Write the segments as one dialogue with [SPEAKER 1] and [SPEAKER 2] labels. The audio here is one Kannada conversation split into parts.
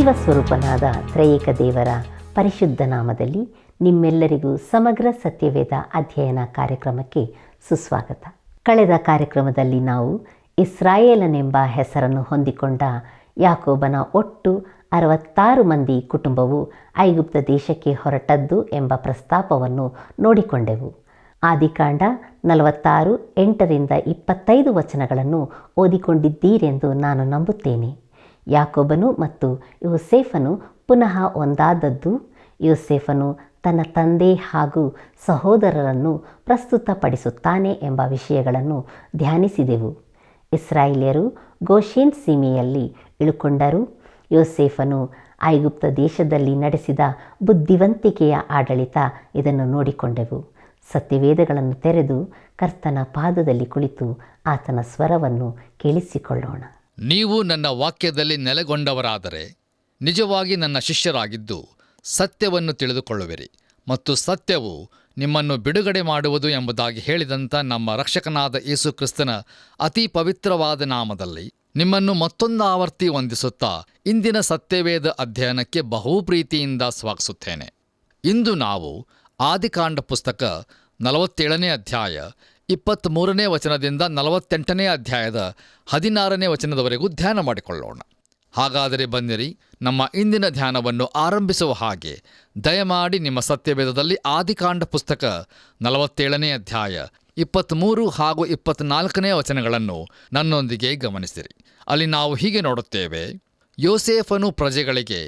[SPEAKER 1] ಜೀವಸ್ವರೂಪನಾದ ತ್ರಯೇಕ ದೇವರ ಪರಿಶುದ್ಧ ನಾಮದಲ್ಲಿ ನಿಮ್ಮೆಲ್ಲರಿಗೂ ಸಮಗ್ರ ಸತ್ಯವೇದ ಅಧ್ಯಯನ ಕಾರ್ಯಕ್ರಮಕ್ಕೆ ಸುಸ್ವಾಗತ. ಕಳೆದ ಕಾರ್ಯಕ್ರಮದಲ್ಲಿ ನಾವು ಇಸ್ರಾಯೇಲನೆಂಬ ಹೆಸರನ್ನು ಹೊಂದಿಕೊಂಡ ಯಾಕೋಬನ ಒಟ್ಟು 66 ಮಂದಿ ಕುಟುಂಬವು ಐಗುಪ್ತ ದೇಶಕ್ಕೆ ಹೊರಟದ್ದು ಎಂಬ ಪ್ರಸ್ತಾಪವನ್ನು ನೋಡಿಕೊಂಡೆವು. ಆದಿಕಾಂಡ 46, 8-25 ವಚನಗಳನ್ನು ಓದಿಕೊಂಡಿದ್ದೀರೆಂದು ನಾನು ನಂಬುತ್ತೇನೆ. ಯಾಕೋಬನು ಮತ್ತು ಯೋಸೇಫನು ಪುನಃ ಒಂದಾದದ್ದು, ಯೋಸೇಫನು ತನ್ನ ತಂದೆ ಹಾಗೂ ಸಹೋದರರನ್ನು ಪ್ರಸ್ತುತಪಡಿಸುತ್ತಾನೆ ಎಂಬ ವಿಷಯಗಳನ್ನು ಧ್ಯಾನಿಸಿದೆವು. ಇಸ್ರಾಯೇಲ್ಯರು ಗೋಷೆನ್ ಸೀಮೆಯಲ್ಲಿ ಇಳುಕೊಂಡರು. ಯೋಸೇಫನು ಐಗುಪ್ತ ದೇಶದಲ್ಲಿ ನಡೆಸಿದ ಬುದ್ಧಿವಂತಿಕೆಯ ಆಡಳಿತ, ಇದನ್ನು ನೋಡಿಕೊಂಡೆವು. ಸತ್ಯವೇದಗಳನ್ನು ತೆರೆದು ಕರ್ತನ ಪಾದದಲ್ಲಿ ಕುಳಿತು ಆತನ ಸ್ವರವನ್ನು ಕೇಳಿಸಿಕೊಳ್ಳೋಣ.
[SPEAKER 2] ನೀವು ನನ್ನ ವಾಕ್ಯದಲ್ಲಿ ನೆಲೆಗೊಂಡವರಾದರೆ ನಿಜವಾಗಿ ನನ್ನ ಶಿಷ್ಯರಾಗಿದ್ದು ಸತ್ಯವನ್ನು ತಿಳಿದುಕೊಳ್ಳುವಿರಿ, ಮತ್ತು ಸತ್ಯವು ನಿಮ್ಮನ್ನು ಬಿಡುಗಡೆ ಮಾಡುವುದು ಎಂಬುದಾಗಿ ಹೇಳಿದಂಥ ನಮ್ಮ ರಕ್ಷಕನಾದ ಯೇಸು ಕ್ರಿಸ್ತನ ಅತಿ ಪವಿತ್ರವಾದ ನಾಮದಲ್ಲಿ ನಿಮ್ಮನ್ನು ಮತ್ತೊಂದು ಆವರ್ತಿ ವಂದಿಸುತ್ತಾ ಇಂದಿನ ಸತ್ಯವೇದ ಅಧ್ಯಯನಕ್ಕೆ ಬಹು ಪ್ರೀತಿಯಿಂದ ಸ್ವಾಗತಿಸುತ್ತೇನೆ. ಇಂದು ನಾವು ಆದಿಕಾಂಡ ಪುಸ್ತಕ 47ನೇ ಅಧ್ಯಾಯ 23ನೇ ವಚನದಿಂದ 48ನೇ ಅಧ್ಯಾಯದ 16ನೇ ವಚನದವರೆಗೂ ಧ್ಯಾನ ಮಾಡಿಕೊಳ್ಳೋಣ. ಹಾಗಾದರೆ ಬನ್ನಿರಿ, ನಮ್ಮ ಇಂದಿನ ಧ್ಯಾನವನ್ನು ಆರಂಭಿಸುವ ಹಾಗೆ ದಯಮಾಡಿ ನಿಮ್ಮ ಸತ್ಯವೇದದಲ್ಲಿ ಆದಿಕಾಂಡ ಪುಸ್ತಕ 47ನೇ ಅಧ್ಯಾಯ 23 ಹಾಗೂ 24ನೇ ವಚನಗಳನ್ನು ನನ್ನೊಂದಿಗೆ ಗಮನಿಸಿರಿ. ಅಲ್ಲಿ ನಾವು ಹೀಗೆ ನೋಡುತ್ತೇವೆ: ಯೋಸೇಫನು ಪ್ರಜೆಗಳಿಗೆ,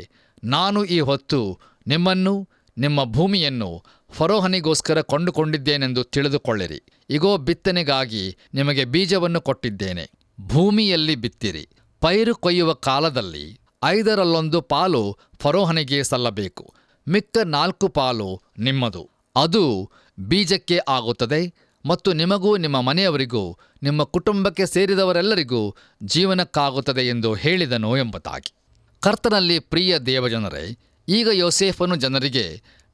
[SPEAKER 2] ನಾನು ಈ ಹೊತ್ತು ನಿಮ್ಮನ್ನು ನಿಮ್ಮ ಭೂಮಿಯನ್ನು ಫರೋಹನಿಗೋಸ್ಕರ ಕೊಂಡುಕೊಂಡಿದ್ದೇನೆಂದು ತಿಳಿದುಕೊಳ್ಳಿರಿ. ಇಗೋ, ಬಿತ್ತನೆಗಾಗಿ ನಿಮಗೆ ಬೀಜವನ್ನು ಕೊಟ್ಟಿದ್ದೇನೆ. ಭೂಮಿಯಲ್ಲಿ ಬಿತ್ತಿರಿ. ಪೈರು ಕೊಯ್ಯುವ ಕಾಲದಲ್ಲಿ 5 ಪಾಲು ಫರೋಹನಿಗೆ ಸಲ್ಲಬೇಕು, ಮಿಕ್ಕ 4 ಪಾಲು ನಿಮ್ಮದು. ಅದು ಬೀಜಕ್ಕೆ ಆಗುತ್ತದೆ ಮತ್ತು ನಿಮಗೂ ನಿಮ್ಮ ಮನೆಯವರಿಗೂ ನಿಮ್ಮ ಕುಟುಂಬಕ್ಕೆ ಸೇರಿದವರೆಲ್ಲರಿಗೂ ಜೀವನಕ್ಕಾಗುತ್ತದೆ ಎಂದು ಹೇಳಿದನು ಎಂಬುದಾಗಿ. ಕರ್ತನಲ್ಲಿ ಪ್ರಿಯ ದೇವಜನರೇ, ಈಗ ಯೋಸೇಫನು ಜನರಿಗೆ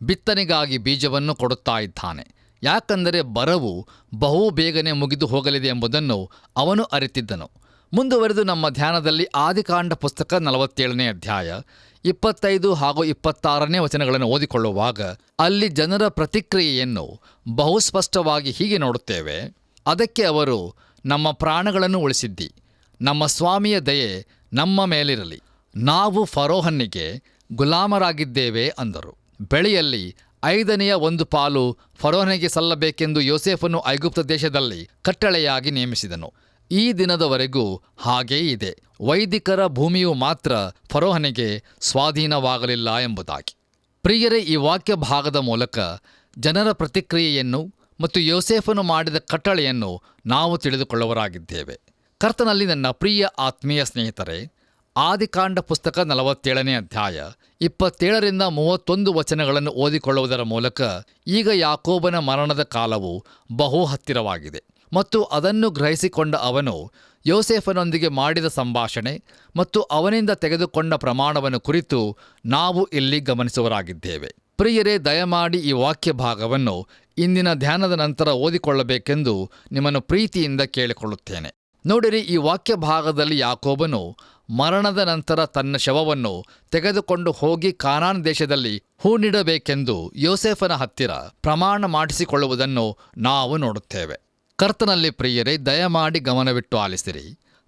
[SPEAKER 2] ಬಿತ್ತನೆಗಾಗಿ ಬೀಜವನ್ನು ಕೊಡುತ್ತಾ ಇದ್ದಾನೆ. ಯಾಕಂದರೆ ಬರವು ಬಹು ಬೇಗನೆ ಮುಗಿದು ಹೋಗಲಿದೆ ಎಂಬುದನ್ನು ಅವನು ಅರಿತಿದ್ದನು. ಮುಂದುವರೆದು ನಮ್ಮ ಧ್ಯಾನದಲ್ಲಿ ಆದಿಕಾಂಡ ಪುಸ್ತಕ 47ನೇ ಅಧ್ಯಾಯ 25 ಹಾಗೂ 26ನೇ ವಚನಗಳನ್ನು ಓದಿಕೊಳ್ಳುವಾಗ ಅಲ್ಲಿ ಜನರ ಪ್ರತಿಕ್ರಿಯೆಯನ್ನು ಬಹು ಸ್ಪಷ್ಟವಾಗಿ ಹೀಗೆ ನೋಡುತ್ತೇವೆ: ಅದಕ್ಕೆ ಅವರು, ನಮ್ಮ ಪ್ರಾಣಗಳನ್ನು ಉಳಿಸಿದ್ದಿ, ನಮ್ಮ ಸ್ವಾಮಿಯ ದಯೆ ನಮ್ಮ ಮೇಲಿರಲಿ, ನಾವು ಫರೋಹನಿಗೆ ಗುಲಾಮರಾಗಿದ್ದೇವೆ ಅಂದರು. ಬೆಳೆಯಲ್ಲಿ 5ನೇ ಪಾಲು ಫರೋಹನಿಗೆ ಸಲ್ಲಬೇಕೆಂದು ಯೋಸೇಫನು ಐಗುಪ್ತ ದೇಶದಲ್ಲಿ ಕಟ್ಟಳೆಯಾಗಿ ನೇಮಿಸಿದನು. ಈ ದಿನದವರೆಗೂ ಹಾಗೇ ಇದೆ. ವೈದಿಕರ ಭೂಮಿಯು ಮಾತ್ರ ಫರೋಹನಿಗೆ ಸ್ವಾಧೀನವಾಗಲಿಲ್ಲ ಎಂಬುದಾಗಿ. ಪ್ರಿಯರೇ, ಈ ವಾಕ್ಯ ಭಾಗದ ಮೂಲಕ ಜನರ ಪ್ರತಿಕ್ರಿಯೆಯನ್ನು ಮತ್ತು ಯೋಸೇಫನು ಮಾಡಿದ ಕಟ್ಟಳೆಯನ್ನು ನಾವು ತಿಳಿದುಕೊಳ್ಳುವರಾಗಿದ್ದೇವೆ. ಕರ್ತನಲ್ಲಿ ನನ್ನ ಪ್ರಿಯ ಆತ್ಮೀಯ ಸ್ನೇಹಿತರೆ, ಆದಿಕಾಂಡ ಪುಸ್ತಕ 47ನೇ ಅಧ್ಯಾಯ 27-31 ವಚನಗಳನ್ನು ಓದಿಕೊಳ್ಳುವುದರ ಮೂಲಕ ಈಗ ಯಾಕೋಬನ ಮರಣದ ಕಾಲವು ಬಹು ಹತ್ತಿರವಾಗಿದೆ ಮತ್ತು ಅದನ್ನು ಗ್ರಹಿಸಿಕೊಂಡ ಅವನು ಯೋಸೇಫನೊಂದಿಗೆ ಮಾಡಿದ ಸಂಭಾಷಣೆ ಮತ್ತು ಅವನಿಂದ ತೆಗೆದುಕೊಂಡ ಪ್ರಮಾಣವನ್ನು ಕುರಿತು ನಾವು ಇಲ್ಲಿ ಗಮನಿಸುವರಾಗಿದ್ದೇವೆ. ಪ್ರಿಯರೇ, ದಯಮಾಡಿ ಈ ವಾಕ್ಯ ಭಾಗವನ್ನು ಇಂದಿನ ಧ್ಯಾನದ ನಂತರ ಓದಿಕೊಳ್ಳಬೇಕೆಂದು ನಿಮ್ಮನ್ನು ಪ್ರೀತಿಯಿಂದ ಕೇಳಿಕೊಳ್ಳುತ್ತೇನೆ. ನೋಡಿರಿ, ಈ ವಾಕ್ಯ ಭಾಗದಲ್ಲಿ ಯಾಕೋಬನು ಮರಣದ ನಂತರ ತನ್ನ ಶವವನ್ನು ತೆಗೆದುಕೊಂಡು ಹೋಗಿ ಕಾನಾನ್ ದೇಶದಲ್ಲಿ ಹೂಣಿಡಬೇಕೆಂದು ಯೋಸೇಫನ ಹತ್ತಿರ ಪ್ರಮಾಣ ಮಾಡಿಸಿಕೊಳ್ಳುವುದನ್ನು ನಾವು ನೋಡುತ್ತೇವೆ. ಕರ್ತನಲ್ಲಿ ಪ್ರಿಯರೇ, ದಯಮಾಡಿ ಗಮನವಿಟ್ಟು ಆಲಿಸಿರಿ.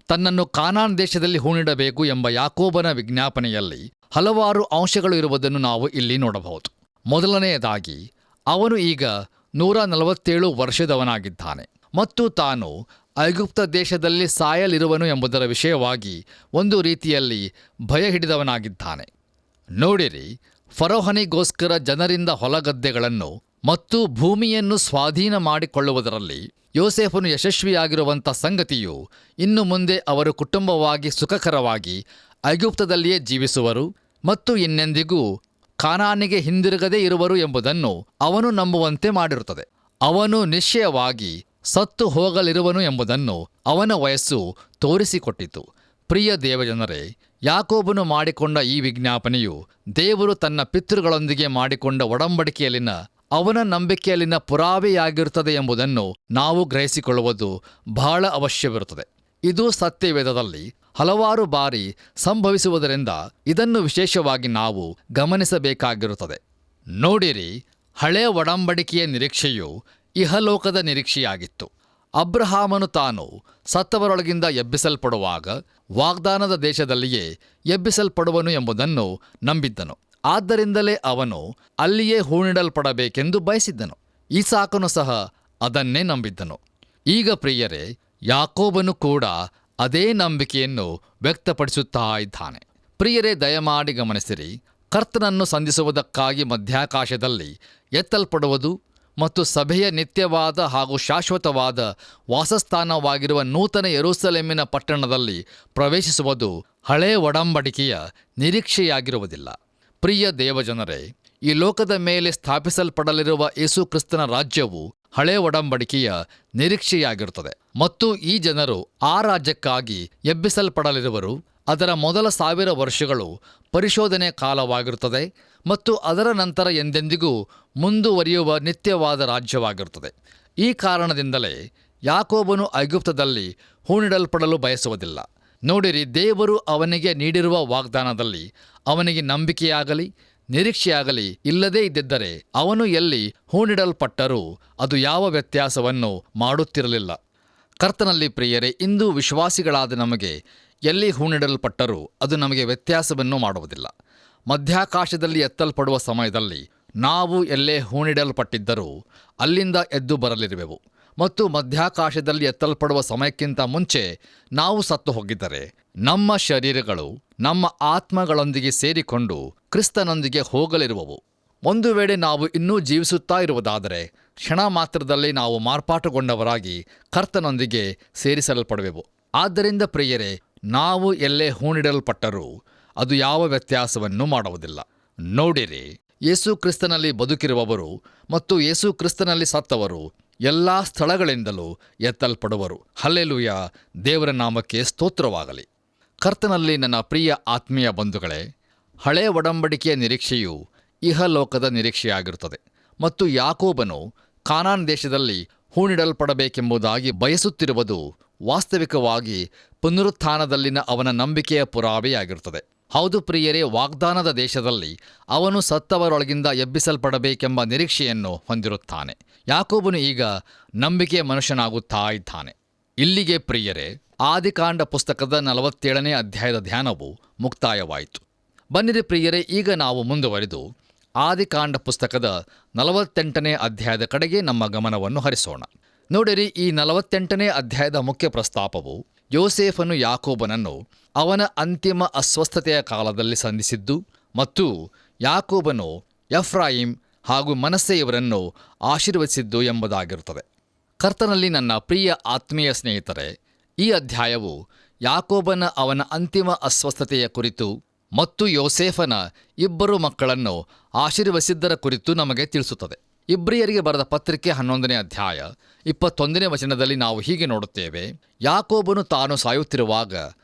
[SPEAKER 2] ತನ್ನನ್ನು ಕಾನಾನ್ ದೇಶದಲ್ಲಿ ಹೂಣಿಡಬೇಕು ಎಂಬ ಯಾಕೋಬನ ವಿಜ್ಞಾಪನೆಯಲ್ಲಿ ಹಲವಾರು ಅಂಶಗಳು ಇರುವುದನ್ನು ನಾವು ಇಲ್ಲಿ ನೋಡಬಹುದು. ಮೊದಲನೆಯದಾಗಿ, ಅವನು ಈಗ 147 ವರ್ಷದವನಾಗಿದ್ದಾನೆ ಮತ್ತು ತಾನು ಐಗುಪ್ತ ದೇಶದಲ್ಲಿ ಸಾಯಲಿರುವನು ಎಂಬುದರ ವಿಷಯವಾಗಿ ಒಂದು ರೀತಿಯಲ್ಲಿ ಭಯ ಹಿಡಿದವನಾಗಿದ್ದಾನೆ. ನೋಡಿರಿ, ಫರೋಹನಿಗೋಸ್ಕರ ಜನರಿಂದ ಹೊಲಗದ್ದೆಗಳನ್ನು ಮತ್ತು ಭೂಮಿಯನ್ನು ಸ್ವಾಧೀನ ಮಾಡಿಕೊಳ್ಳುವುದರಲ್ಲಿ ಯೋಸೇಫನು ಯಶಸ್ವಿಯಾಗಿರುವಂಥ ಸಂಗತಿಯು ಇನ್ನು ಮುಂದೆ ಅವರು ಕುಟುಂಬವಾಗಿ ಸುಖಕರವಾಗಿ ಐಗುಪ್ತದಲ್ಲಿಯೇ ಜೀವಿಸುವರು ಮತ್ತು ಇನ್ನೆಂದಿಗೂ ಕಾನಾನಿಗೆ ಹಿಂದಿರುಗದೇ ಇರುವರು ಎಂಬುದನ್ನು ಅವನು ನಂಬುವಂತೆ ಮಾಡಿರುತ್ತದೆ. ಅವನು ನಿಶ್ಚಯವಾಗಿ ಸತ್ತು ಹೋಗಲಿರುವನು ಎಂಬುದನ್ನು ಅವನ ವಯಸ್ಸು ತೋರಿಸಿಕೊಟ್ಟಿತು. ಪ್ರಿಯ ದೇವಜನರೇ, ಯಾಕೋಬನು ಮಾಡಿಕೊಂಡ ಈ ವಿಜ್ಞಾಪನೆಯು ದೇವರು ತನ್ನ ಪಿತೃಗಳೊಂದಿಗೆ ಮಾಡಿಕೊಂಡ ಒಡಂಬಡಿಕೆಯಲ್ಲಿನ ಅವನ ನಂಬಿಕೆಯಲ್ಲಿನ ಪುರಾವೆಯಾಗಿರುತ್ತದೆ ಎಂಬುದನ್ನು ನಾವು ಗ್ರಹಿಸಿಕೊಳ್ಳುವುದು ಬಹಳ ಅವಶ್ಯವಿರುತ್ತದೆ. ಇದು ಸತ್ಯವೇದದಲ್ಲಿ ಹಲವಾರು ಬಾರಿ ಸಂಭವಿಸುವುದರಿಂದ ಇದನ್ನು ವಿಶೇಷವಾಗಿ ನಾವು ಗಮನಿಸಬೇಕಾಗಿರುತ್ತದೆ. ನೋಡಿರಿ, ಹಳೆಯ ಒಡಂಬಡಿಕೆಯ ನಿರೀಕ್ಷೆಯು ಇಹಲೋಕದ ನಿರೀಕ್ಷೆಯಾಗಿತ್ತು. ಅಬ್ರಹಾಮನು ತಾನು ಸತ್ತವರೊಳಗಿಂದ ಎಬ್ಬಿಸಲ್ಪಡುವಾಗ ವಾಗ್ದಾನದ ದೇಶದಲ್ಲಿಯೇ ಎಬ್ಬಿಸಲ್ಪಡುವನು ಎಂಬುದನ್ನು ನಂಬಿದ್ದನು. ಆದ್ದರಿಂದಲೇ ಅವನು ಅಲ್ಲಿಯೇ ಹೂಣಿಡಲ್ಪಡಬೇಕೆಂದು ಬಯಸಿದ್ದನು. ಈಸಾಕನು ಸಹ ಅದನ್ನೇ ನಂಬಿದ್ದನು. ಈಗ ಪ್ರಿಯರೇ, ಯಾಕೋಬನು ಕೂಡ ಅದೇ ನಂಬಿಕೆಯನ್ನು ವ್ಯಕ್ತಪಡಿಸುತ್ತಾ ಇದ್ದಾನೆ. ಪ್ರಿಯರೇ, ದಯಮಾಡಿ ಗಮನಿಸಿರಿ, ಕರ್ತನನ್ನು ಸಂಧಿಸುವುದಕ್ಕಾಗಿ ಮಧ್ಯಾಕಾಶದಲ್ಲಿ ಎತ್ತಲ್ಪಡುವುದು ಮತ್ತು ಸಭೆಯ ನಿತ್ಯವಾದ ಹಾಗೂ ಶಾಶ್ವತವಾದ ವಾಸಸ್ಥಾನವಾಗಿರುವ ನೂತನ ಯೆರೂಸಲೇಮಿನ ಪಟ್ಟಣದಲ್ಲಿ ಪ್ರವೇಶಿಸುವುದು ಹಳೆಯ ಒಡಂಬಡಿಕೆಯ ನಿರೀಕ್ಷೆಯಾಗಿರುವುದಿಲ್ಲ. ಪ್ರಿಯ ದೇವಜನರೇ, ಈ ಲೋಕದ ಮೇಲೆ ಸ್ಥಾಪಿಸಲ್ಪಡಲಿರುವ ಯೇಸು ಕ್ರಿಸ್ತನ ರಾಜ್ಯವು ಹಳೆಯ ಒಡಂಬಡಿಕೆಯ ನಿರೀಕ್ಷೆಯಾಗಿರುತ್ತದೆ ಮತ್ತು ಈ ಜನರು ಆ ರಾಜ್ಯಕ್ಕಾಗಿ ಎಬ್ಬಿಸಲ್ಪಡಲಿರುವರು. ಅದರ ಮೊದಲ 1000 ವರ್ಷಗಳು ಪರಿಶೋಧನೆ ಕಾಲವಾಗಿರುತ್ತದೆ ಮತ್ತು ಅದರ ನಂತರ ಎಂದೆಂದಿಗೂ ಮುಂದುವರಿಯುವ ನಿತ್ಯವಾದ ರಾಜ್ಯವಾಗಿರುತ್ತದೆ. ಈ ಕಾರಣದಿಂದಲೇ ಯಾಕೋಬನು ಐಗುಪ್ತದಲ್ಲಿ ಹೂಣಿಡಲ್ಪಡಲು ಬಯಸುವುದಿಲ್ಲ. ನೋಡಿರಿ, ದೇವರು ಅವನಿಗೆ ನೀಡಿರುವ ವಾಗ್ದಾನದಲ್ಲಿ ಅವನಿಗೆ ನಂಬಿಕೆಯಾಗಲಿ ನಿರೀಕ್ಷೆಯಾಗಲಿ ಇಲ್ಲದೇ ಇದ್ದಿದ್ದರೆ ಅವನು ಎಲ್ಲಿ ಹೂಣಿಡಲ್ಪಟ್ಟರೂ ಅದು ಯಾವ ವ್ಯತ್ಯಾಸವನ್ನು ಮಾಡುತ್ತಿರಲಿಲ್ಲ. ಕರ್ತನಲ್ಲಿ ಪ್ರಿಯರೇ, ಇಂದು ವಿಶ್ವಾಸಿಗಳಾದ ನಮಗೆ ಎಲ್ಲಿ ಹೂಣಿಡಲ್ಪಟ್ಟರೂ ಅದು ನಮಗೆ ವ್ಯತ್ಯಾಸವನ್ನು ಮಾಡುವುದಿಲ್ಲ. ಮಧ್ಯಾಕಾಶದಲ್ಲಿ ಎತ್ತಲ್ಪಡುವ ಸಮಯದಲ್ಲಿ ನಾವು ಎಲ್ಲೇ ಹೂಣಿಡಲ್ಪಟ್ಟಿದ್ದರೂ ಅಲ್ಲಿಂದ ಎದ್ದು ಬರಲಿರುವೆವು ಮತ್ತು ಮಧ್ಯಾಕಾಶದಲ್ಲಿ ಎತ್ತಲ್ಪಡುವ ಸಮಯಕ್ಕಿಂತ ಮುಂಚೆ ನಾವು ಸತ್ತು ಹೋಗಿದ್ದರೆ ನಮ್ಮ ಶರೀರಗಳು ನಮ್ಮ ಆತ್ಮಗಳೊಂದಿಗೆ ಸೇರಿಕೊಂಡು ಕ್ರಿಸ್ತನೊಂದಿಗೆ ಹೋಗಲಿರುವವು. ಒಂದು ವೇಳೆ ನಾವು ಇನ್ನೂ ಜೀವಿಸುತ್ತಾ ಇರುವುದಾದರೆ ಕ್ಷಣ ಮಾತ್ರದಲ್ಲಿ ನಾವು ಮಾರ್ಪಾಟುಗೊಂಡವರಾಗಿ ಕರ್ತನೊಂದಿಗೆ ಸೇರಿಸಲ್ಪಡುವೆವು. ಆದ್ದರಿಂದ ಪ್ರಿಯರೇ, ನಾವು ಎಲ್ಲೇ ಹೂಣಿಡಲ್ಪಟ್ಟರೂ ಅದು ಯಾವ ವ್ಯತ್ಯಾಸವನ್ನು ಮಾಡುವುದಿಲ್ಲ. ನೋಡಿರಿ, ಯೇಸು ಕ್ರಿಸ್ತನಲ್ಲಿ ಬದುಕಿರುವವರು ಮತ್ತು ಯೇಸು ಕ್ರಿಸ್ತನಲ್ಲಿ ಸತ್ತವರು ಎಲ್ಲ ಸ್ಥಳಗಳಿಂದಲೂ ಎತ್ತಲ್ಪಡುವರು. ಹಲ್ಲೆಲೂಯಾ, ದೇವರ ನಾಮಕ್ಕೆ ಸ್ತೋತ್ರವಾಗಲಿ. ಕರ್ತನಲ್ಲಿ ನನ್ನ ಪ್ರಿಯ ಆತ್ಮೀಯ ಬಂಧುಗಳೇ, ಹಳೆಯ ಒಡಂಬಡಿಕೆಯ ನಿರೀಕ್ಷೆಯು ಇಹಲೋಕದ ನಿರೀಕ್ಷೆಯಾಗಿರುತ್ತದೆ ಮತ್ತು ಯಾಕೋಬನು ಕಾನಾನ್ ದೇಶದಲ್ಲಿ ಹೂಣಿಡಲ್ಪಡಬೇಕೆಂಬುದಾಗಿ ಬಯಸುತ್ತಿರುವುದು ವಾಸ್ತವಿಕವಾಗಿ ಪುನರುತ್ಥಾನದಲ್ಲಿನ ಅವನ ನಂಬಿಕೆಯ ಪುರಾವೆಯಾಗಿರುತ್ತದೆ. ಹೌದು ಪ್ರಿಯರೇ, ವಾಗ್ದಾನದ ದೇಶದಲ್ಲಿ ಅವನು ಸತ್ತವರೊಳಗಿಂದ ಎಬ್ಬಿಸಲ್ಪಡಬೇಕೆಂಬ ನಿರೀಕ್ಷೆಯನ್ನು ಹೊಂದಿರುತ್ತಾನೆ. ಯಾಕೋಬನು ಈಗ ನಂಬಿಕೆಯ ಮನುಷ್ಯನಾಗುತ್ತಾ ಇದ್ದಾನೆ. ಇಲ್ಲಿಗೆ ಪ್ರಿಯರೇ, ಆದಿಕಾಂಡ ಪುಸ್ತಕದ 47ನೇ ಅಧ್ಯಾಯದ ಧ್ಯಾನವು ಮುಕ್ತಾಯವಾಯಿತು. ಬನ್ನಿರಿ ಪ್ರಿಯರೇ, ಈಗ ನಾವು ಮುಂದುವರಿದು ಆದಿಕಾಂಡ ಪುಸ್ತಕದ 48ನೇ ಅಧ್ಯಾಯದ ಕಡೆಗೆ ನಮ್ಮ ಗಮನವನ್ನು ಹರಿಸೋಣ. ನೋಡಿರಿ, ಈ 48ನೇ ಅಧ್ಯಾಯದ ಮುಖ್ಯ ಪ್ರಸ್ತಾಪವು ಯೋಸೇಫನು ಯಾಕೋಬನನ್ನು ಅವನ ಅಂತಿಮ ಅಸ್ವಸ್ಥತೆಯ ಕಾಲದಲ್ಲಿ ಸಂಧಿಸಿದ್ದು ಮತ್ತು ಯಾಕೋಬನು ಎಫ್ರಾಯಿಮ್ ಹಾಗೂ ಮನಸ್ಸೆ ಇವರನ್ನು ಆಶೀರ್ವದಿಸಿದ್ದು ಎಂಬುದಾಗಿರುತ್ತದೆ. ಕರ್ತನಲ್ಲಿ ನನ್ನ ಪ್ರಿಯ ಆತ್ಮೀಯ ಸ್ನೇಹಿತರೆ, ಈ ಅಧ್ಯಾಯವು ಯಾಕೋಬನ ಅವನ ಅಂತಿಮ ಅಸ್ವಸ್ಥತೆಯ ಕುರಿತು ಮತ್ತು ಯೋಸೇಫನ 2 ಮಕ್ಕಳನ್ನು ಆಶೀರ್ವದಿಸಿದ್ದರ ಕುರಿತು ನಮಗೆ ತಿಳಿಸುತ್ತದೆ. ಇಬ್ರಿಯರಿಗೆ ಬರೆದ ಪತ್ರಿಕೆ 11ನೇ ಅಧ್ಯಾಯ 21ನೇ ವಚನದಲ್ಲಿ ನಾವು ಹೀಗೆ ನೋಡುತ್ತೇವೆ: ಯಾಕೋಬನು ತಾನು ಸಾಯುತ್ತಿರುವಾಗ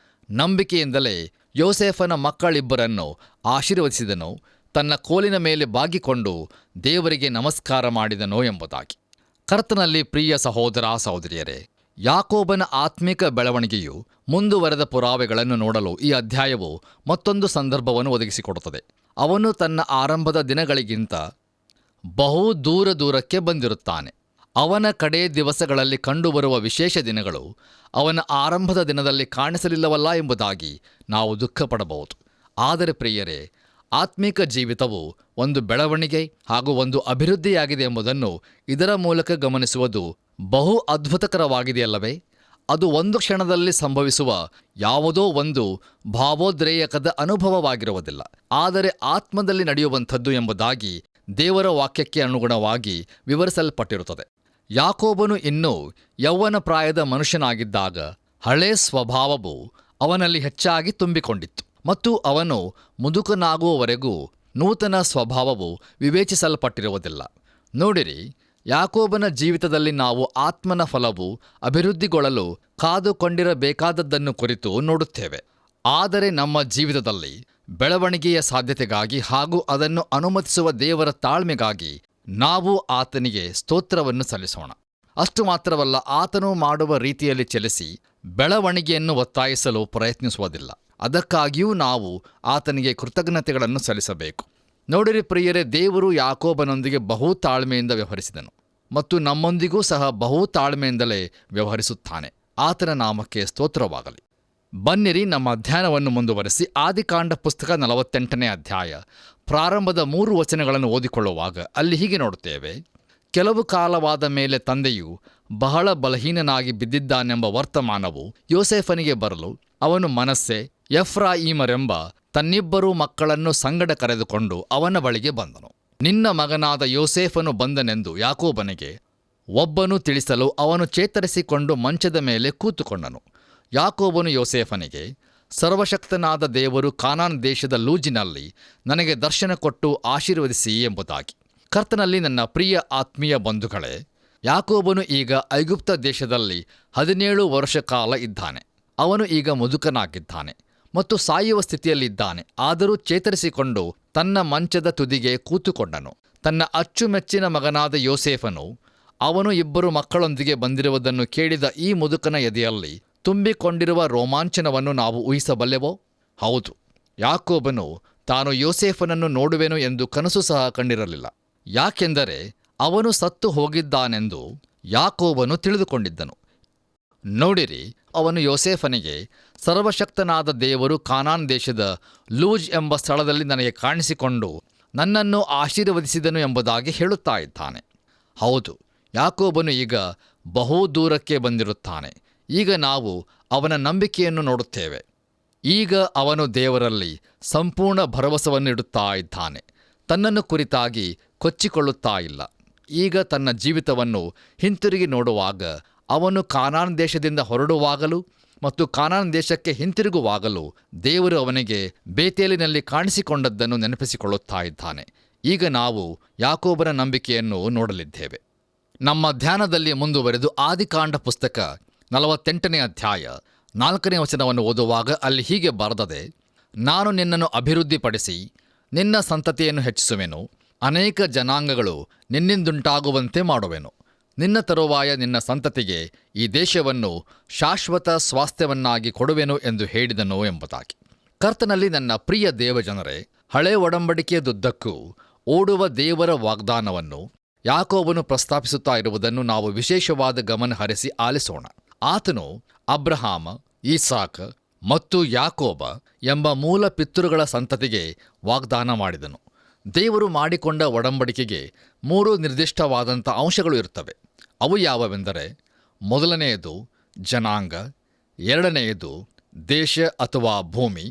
[SPEAKER 2] ನಂಬಿಕೆಯಿಂದಲೇ ಯೋಸೇಫನ ಮಕ್ಕಳಿಬ್ಬರನ್ನು ಆಶೀರ್ವದಿಸಿದನು, ತನ್ನ ಕೋಲಿನ ಮೇಲೆ ಬಾಗಿಕೊಂಡು ದೇವರಿಗೆ ನಮಸ್ಕಾರ ಮಾಡಿದನು ಎಂಬುದಾಗಿ. ಕರ್ತನಲ್ಲಿ ಪ್ರಿಯ ಸಹೋದರ ಸಹೋದರಿಯರೇ, ಯಾಕೋಬನ ಆತ್ಮಿಕ ಬೆಳವಣಿಗೆಯು ಮುಂದುವರೆದ ಪುರಾವೆಗಳನ್ನು ನೋಡಲು ಈ ಅಧ್ಯಾಯವು ಮತ್ತೊಂದು ಸಂದರ್ಭವನ್ನು ಒದಗಿಸಿಕೊಡುತ್ತದೆ. ಅವನು ತನ್ನ ಆರಂಭದ ದಿನಗಳಿಗಿಂತ ಬಹು ದೂರಕ್ಕೆ ಬಂದಿರುತ್ತಾನೆ. ಅವನ ಕಡೇ ದಿವಸಗಳಲ್ಲಿ ಕಂಡುಬರುವ ವಿಶೇಷ ದಿನಗಳು ಅವನ ಆರಂಭದ ದಿನದಲ್ಲಿ ಕಾಣಿಸಲಿಲ್ಲವಲ್ಲ ಎಂಬುದಾಗಿ ನಾವು ದುಃಖಪಡಬಹುದು. ಆದರೆ ಪ್ರಿಯರೇ, ಆತ್ಮಿಕ ಜೀವಿತವು ಒಂದು ಬೆಳವಣಿಗೆ ಹಾಗೂ ಒಂದು ಅಭಿವೃದ್ಧಿಯಾಗಿದೆ ಎಂಬುದನ್ನು ಇದರ ಮೂಲಕ ಗಮನಿಸುವುದು ಬಹು ಅದ್ಭುತಕರವಾಗಿದೆಯಲ್ಲವೇ? ಅದು ಒಂದು ಕ್ಷಣದಲ್ಲಿ ಸಂಭವಿಸುವ ಯಾವುದೋ ಒಂದು ಭಾವೋದ್ರೇಯಕದ ಅನುಭವವಾಗಿರುವುದಿಲ್ಲ, ಆದರೆ ಆತ್ಮದಲ್ಲಿ ನಡೆಯುವಂಥದ್ದು ಎಂಬುದಾಗಿ ದೇವರ ವಾಕ್ಯಕ್ಕೆ ಅನುಗುಣವಾಗಿ ವಿವರಿಸಲ್ಪಟ್ಟಿರುತ್ತದೆ. ಯಾಕೋಬನು ಇನ್ನೂ ಯೌವನ ಪ್ರಾಯದ ಮನುಷ್ಯನಾಗಿದ್ದಾಗ ಹಳೇ ಸ್ವಭಾವವು ಅವನಲ್ಲಿ ಹೆಚ್ಚಾಗಿ ತುಂಬಿಕೊಂಡಿತ್ತು ಮತ್ತು ಅವನು ಮುದುಕನಾಗುವವರೆಗೂ ನೂತನ ಸ್ವಭಾವವು ವಿವೇಚಿಸಲ್ಪಟ್ಟಿರುವುದಿಲ್ಲ. ನೋಡಿರಿ, ಯಾಕೋಬನ ಜೀವಿತದಲ್ಲಿ ನಾವು ಆತ್ಮನ ಫಲವು ಅಭಿವೃದ್ಧಿಗೊಳ್ಳಲು ಕಾದುಕೊಂಡಿರಬೇಕಾದದ್ದನ್ನು ಕುರಿತು ನೋಡುತ್ತೇವೆ. ಆದರೆ ನಮ್ಮ ಜೀವಿತದಲ್ಲಿ ಬೆಳವಣಿಗೆಯ ಸಾಧ್ಯತೆಗಾಗಿ ಹಾಗೂ ಅದನ್ನು ಅನುಮತಿಸುವ ದೇವರ ತಾಳ್ಮೆಗಾಗಿ ನಾವು ಆತನಿಗೆ ಸ್ತೋತ್ರವನ್ನು ಸಲ್ಲಿಸೋಣ. ಅಷ್ಟು ಮಾತ್ರವಲ್ಲ, ಆತನು ಮಾಡುವ ರೀತಿಯಲ್ಲಿ ಚಲಿಸಿ ಬೆಳವಣಿಗೆಯನ್ನು ಒತ್ತಾಯಿಸಲು ಪ್ರಯತ್ನಿಸುವುದಿಲ್ಲ. ಅದಕ್ಕಾಗಿಯೂ ನಾವು ಆತನಿಗೆ ಕೃತಜ್ಞತೆಗಳನ್ನು ಸಲ್ಲಿಸಬೇಕು. ನೋಡಿರಿ ಪ್ರಿಯರೇ, ದೇವರು ಯಾಕೋಬನೊಂದಿಗೆ ಬಹು ತಾಳ್ಮೆಯಿಂದ ವ್ಯವಹರಿಸಿದನು ಮತ್ತು ನಮ್ಮೊಂದಿಗೂ ಸಹ ಬಹು ತಾಳ್ಮೆಯಿಂದಲೇ ವ್ಯವಹರಿಸುತ್ತಾನೆ. ಆತನ ನಾಮಕ್ಕೆ ಸ್ತೋತ್ರವಾಗಲಿ. ಬನ್ನಿರಿ ನಮ್ಮ ಅಧ್ಯಯನವನ್ನು ಮುಂದುವರೆಸಿ ಆದಿಕಾಂಡ ಪುಸ್ತಕ 48ನೇ ಅಧ್ಯಾಯ ಪ್ರಾರಂಭದ 3 ವಚನಗಳನ್ನು ಓದಿಕೊಳ್ಳುವಾಗ ಅಲ್ಲಿ ಹೀಗೆ ನೋಡುತ್ತೇವೆ. ಕೆಲವು ಕಾಲವಾದ ಮೇಲೆ ತಂದೆಯು ಬಹಳ ಬಲಹೀನನಾಗಿ ಬಿದ್ದಿದ್ದಾನೆಂಬ ವರ್ತಮಾನವು ಯೋಸೇಫನಿಗೆ ಬರಲು ಅವನು ಮನಸ್ಸೆ, ಎಫ್ರಾಯೀಮರೆಂಬ ತನ್ನಿಬ್ಬರೂ ಮಕ್ಕಳನ್ನು ಸಂಗಡ ಕರೆದುಕೊಂಡು ಅವನ ಬಳಿಗೆ ಬಂದನು. ನಿನ್ನ ಮಗನಾದ ಯೋಸೇಫನು ಬಂದನೆಂದು ಯಾಕೋಬನಿಗೆ ಒಬ್ಬನು ತಿಳಿಸಲು ಅವನು ಚೇತರಿಸಿಕೊಂಡು ಮಂಚದ ಮೇಲೆ ಕೂತುಕೊಂಡನು. ಯಾಕೋಬನು ಯೋಸೇಫನಿಗೆ, ಸರ್ವಶಕ್ತನಾದ ದೇವರು ಕಾನಾನ್ ದೇಶದ ಲೂಜಿನಲ್ಲಿ ನನಗೆ ದರ್ಶನ ಕೊಟ್ಟು ಆಶೀರ್ವದಿಸಿ ಎಂಬುದಾಗಿ. ಕರ್ತನಲ್ಲಿ ನನ್ನ ಪ್ರಿಯ ಆತ್ಮೀಯ ಬಂಧುಗಳೇ, ಯಾಕೋಬನು ಈಗ ಐಗುಪ್ತ ದೇಶದಲ್ಲಿ 17 ವರ್ಷ ಕಾಲ ಇದ್ದಾನೆ. ಅವನು ಈಗ ಮುದುಕನಾಗಿದ್ದಾನೆ ಮತ್ತು ಸಾಯುವ ಸ್ಥಿತಿಯಲ್ಲಿದ್ದಾನೆ. ಆದರೂ ಚೇತರಿಸಿಕೊಂಡು ತನ್ನ ಮಂಚದ ತುದಿಗೆ ಕೂತುಕೊಂಡನು. ತನ್ನ ಅಚ್ಚುಮೆಚ್ಚಿನ ಮಗನಾದ ಯೋಸೇಫನು ಅವನು 2 ಮಕ್ಕಳೊಂದಿಗೆ ಬಂದಿರುವುದನ್ನು ಕೇಳಿದ ಈ ಮುದುಕನ ಎದೆಯಲ್ಲಿ ತುಂಬಿಕೊಂಡಿರುವ ರೋಮಾಂಚನವನ್ನು ನಾವು ಊಹಿಸಬಲ್ಲೆವೋ? ಹೌದು, ಯಾಕೋಬನು ತಾನು ಯೋಸೇಫನನ್ನು ನೋಡುವೆನು ಎಂದು ಕನಸು ಸಹ ಕಂಡಿರಲಿಲ್ಲ. ಯಾಕೆಂದರೆ ಅವನು ಸತ್ತು ಹೋಗಿದ್ದಾನೆಂದು ಯಾಕೋಬನು ತಿಳಿದುಕೊಂಡಿದ್ದನು. ನೋಡಿರಿ, ಅವನು ಯೋಸೇಫನಿಗೆ, ಸರ್ವಶಕ್ತನಾದ ದೇವರು ಕಾನಾನ್ ದೇಶದ ಲೂಜ್ ಎಂಬ ಸ್ಥಳದಲ್ಲಿ ನನಗೆ ಕಾಣಿಸಿಕೊಂಡು ನನ್ನನ್ನು ಆಶೀರ್ವದಿಸಿದನು ಎಂಬುದಾಗಿ ಹೇಳುತ್ತಾ ಇದ್ದಾನೆ. ಹೌದು, ಯಾಕೋಬನು ಈಗ ಬಹು ದೂರಕ್ಕೆ ಬಂದಿರುತ್ತಾನೆ. ಈಗ ನಾವು ಅವನ ನಂಬಿಕೆಯನ್ನು ನೋಡುತ್ತೇವೆ. ಈಗ ಅವನು ದೇವರಲ್ಲಿ ಸಂಪೂರ್ಣ ಭರವಸವನ್ನು ಇಡುತ್ತಾ ಇದ್ದಾನೆ. ತನ್ನನ್ನು ಕುರಿತಾಗಿ ಕೊಚ್ಚಿಕೊಳ್ಳುತ್ತಾ ಇಲ್ಲ. ಈಗ ತನ್ನ ಜೀವಿತವನ್ನು ಹಿಂತಿರುಗಿ ನೋಡುವಾಗ ಅವನು ಕಾನಾನ್ ದೇಶದಿಂದ ಹೊರಡುವಾಗಲೂ ಮತ್ತು ಕಾನಾನ್ ದೇಶಕ್ಕೆ ಹಿಂತಿರುಗುವಾಗಲೂ ದೇವರು ಅವನಿಗೆ ಬೇತೇಲಿನಲ್ಲಿ ಕಾಣಿಸಿಕೊಂಡದ್ದನ್ನು ನೆನಪಿಸಿಕೊಳ್ಳುತ್ತಾ ಇದ್ದಾನೆ. ಈಗ ನಾವು ಯಾಕೋಬನ ನಂಬಿಕೆಯನ್ನು ನೋಡಲಿದ್ದೇವೆ. ನಮ್ಮ ಧ್ಯಾನದಲ್ಲಿ ಮುಂದುವರೆದು ಆದಿಕಾಂಡ ಪುಸ್ತಕ 48ನೇ ಅಧ್ಯಾಯ 4ನೇ ವಚನವನ್ನು ಓದುವಾಗ ಅಲ್ಲಿ ಹೀಗೆ ಬರೆದದೆ, ನಾನು ನಿನ್ನನ್ನು ಅಭಿವೃದ್ಧಿಪಡಿಸಿ ನಿನ್ನ ಸಂತತಿಯನ್ನು ಹೆಚ್ಚಿಸುವೆನು, ಅನೇಕ ಜನಾಂಗಗಳು ನಿನ್ನಿಂದುಂಟಾಗುವಂತೆ ಮಾಡುವೆನು. ನಿನ್ನ ತರುವಾಯ ನಿನ್ನ ಸಂತತಿಗೆ ಈ ದೇಶವನ್ನು ಶಾಶ್ವತ ಸ್ವಾಸ್ಥ್ಯವನ್ನಾಗಿ ಕೊಡುವೆನು ಎಂದು ಹೇಳಿದನು ಎಂಬುದಾಗಿ. ಕರ್ತನಲ್ಲಿ ನನ್ನ ಪ್ರಿಯ ದೇವಜನರೇ, ಹಳೆ ಒಡಂಬಡಿಕೆಯದುದ್ದಕ್ಕೂ ಓಡುವ ದೇವರ ವಾಗ್ದಾನವನ್ನು ಯಾಕೋಬನು ಪ್ರಸ್ತಾಪಿಸುತ್ತಾ ಇರುವುದನ್ನು ನಾವು ವಿಶೇಷವಾದ ಗಮನ ಹರಿಸಿ ಆಲಿಸೋಣ. ಆತನು ಅಬ್ರಹಾಮ, ಈಸಾಕ ಮತ್ತು ಯಾಕೋಬ ಎಂಬ ಮೂಲ ಪಿತೃಗಳ ಸಂತತಿಗೆ ವಾಗ್ದಾನ ಮಾಡಿದನು. ದೇವರು ಮಾಡಿಕೊಂಡ ಒಡಂಬಡಿಕೆಗೆ 3 ನಿರ್ದಿಷ್ಟವಾದಂಥ ಅಂಶಗಳು ಇರುತ್ತವೆ. ಅವು ಯಾವೆಂದರೆ, ಮೊದಲನೆಯದು ಜನಾಂಗ, ಎರಡನೆಯದು ದೇಶ ಅಥವಾ ಭೂಮಿ,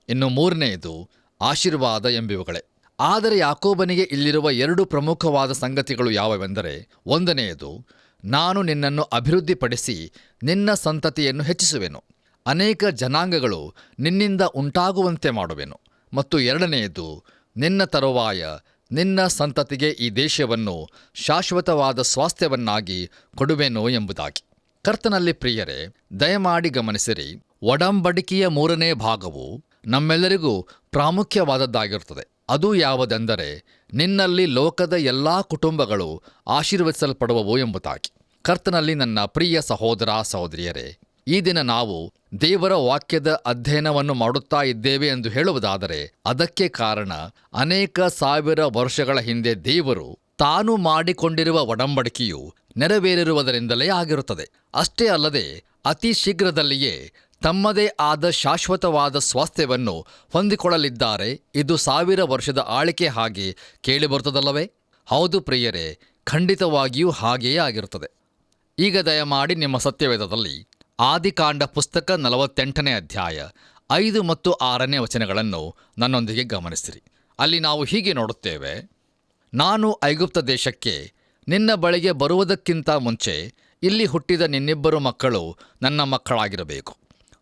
[SPEAKER 2] ಇನ್ನು 3ನೆಯದು ಆಶೀರ್ವಾದ ಎಂಬಿವುಗಳೇ. ಆದರೆ ಯಾಕೋಬನಿಗೆ ಇಲ್ಲಿರುವ 2 ಪ್ರಮುಖವಾದ ಸಂಗತಿಗಳು ಯಾವೆಂದರೆ, ಒಂದನೆಯದು, ನಾನು ನಿನ್ನನ್ನು ಅಭಿವೃದ್ಧಿಪಡಿಸಿ ನಿನ್ನ ಸಂತತಿಯನ್ನು ಹೆಚ್ಚಿಸುವೆನು, ಅನೇಕ ಜನಾಂಗಗಳು ನಿನ್ನಿಂದ ಉಂಟಾಗುವಂತೆ ಮಾಡುವೆನು, ಮತ್ತು ಎರಡನೆಯದು, ನಿನ್ನ ತರುವಾಯ ನಿನ್ನ ಸಂತತಿಗೆ ಈ ದೇಶವನ್ನು ಶಾಶ್ವತವಾದ ಸ್ವಾಸ್ಥ್ಯವನ್ನಾಗಿ ಕೊಡುವೆನು ಎಂಬುದಾಗಿ. ಕರ್ತನಲ್ಲಿ ಪ್ರಿಯರೇ, ದಯಮಾಡಿ ಗಮನಿಸಿರಿ, ಒಡಂಬಡಿಕೆಯ 3ನೇ ಭಾಗವು ನಮ್ಮೆಲ್ಲರಿಗೂ ಪ್ರಾಮುಖ್ಯವಾದದ್ದಾಗಿರುತ್ತದೆ. ಅದು ಯಾವುದೆಂದರೆ, ನಿನ್ನಲ್ಲಿ ಲೋಕದ ಎಲ್ಲಾ ಕುಟುಂಬಗಳು ಆಶೀರ್ವದಿಸಲ್ಪಡುವವು ಎಂಬುದಾಗಿ. ಕರ್ತನಲ್ಲಿ ನನ್ನ ಪ್ರಿಯ ಸಹೋದರ ಸಹೋದರಿಯರೇ, ಈ ದಿನ ನಾವು ದೇವರ ವಾಕ್ಯದ ಅಧ್ಯಯನವನ್ನು ಮಾಡುತ್ತಾ ಇದ್ದೇವೆ ಎಂದು ಹೇಳುವುದಾದರೆ ಅದಕ್ಕೆ ಕಾರಣ ಅನೇಕ ಸಾವಿರ ವರ್ಷಗಳ ಹಿಂದೆ ದೇವರು ತಾನು ಮಾಡಿಕೊಂಡಿರುವ ಒಡಂಬಡಿಕೆಯು ನೆರವೇರಿರುವುದರಿಂದಲೇ ಆಗಿರುತ್ತದೆ. ಅಷ್ಟೇ ಅಲ್ಲದೆ ಅತಿ ಶೀಘ್ರದಲ್ಲಿಯೇ ತಮ್ಮದೇ ಆದ ಶಾಶ್ವತವಾದ ಸ್ವಾಸ್ಥ್ಯವನ್ನು ಹೊಂದಿಕೊಳ್ಳಲಿದ್ದಾರೆ. ಇದು 1000 ವರ್ಷದ ಆಳಿಕೆ ಹಾಗೆ ಕೇಳಿಬರುತ್ತದಲ್ಲವೇ? ಹೌದು ಪ್ರಿಯರೇ, ಖಂಡಿತವಾಗಿಯೂ ಹಾಗೆಯೇ ಆಗಿರುತ್ತದೆ. ಈಗ ದಯಮಾಡಿ ನಿಮ್ಮ ಸತ್ಯವೇದದಲ್ಲಿ ಆದಿಕಾಂಡ ಪುಸ್ತಕ 48ನೇ ಅಧ್ಯಾಯ 5 ಮತ್ತು 6ನೇ ವಚನಗಳನ್ನು ನನ್ನೊಂದಿಗೆ ಗಮನಿಸಿರಿ. ಅಲ್ಲಿ ನಾವು ಹೀಗೆ ನೋಡುತ್ತೇವೆ, ನಾನು ಐಗುಪ್ತ ದೇಶಕ್ಕೆ ನಿನ್ನ ಬಳಿಗೆ ಬರುವುದಕ್ಕಿಂತ ಮುಂಚೆ ಇಲ್ಲಿ ಹುಟ್ಟಿದ ನಿನ್ನಿಬ್ಬರು ಮಕ್ಕಳು ನನ್ನ ಮಕ್ಕಳಾಗಿರಬೇಕು.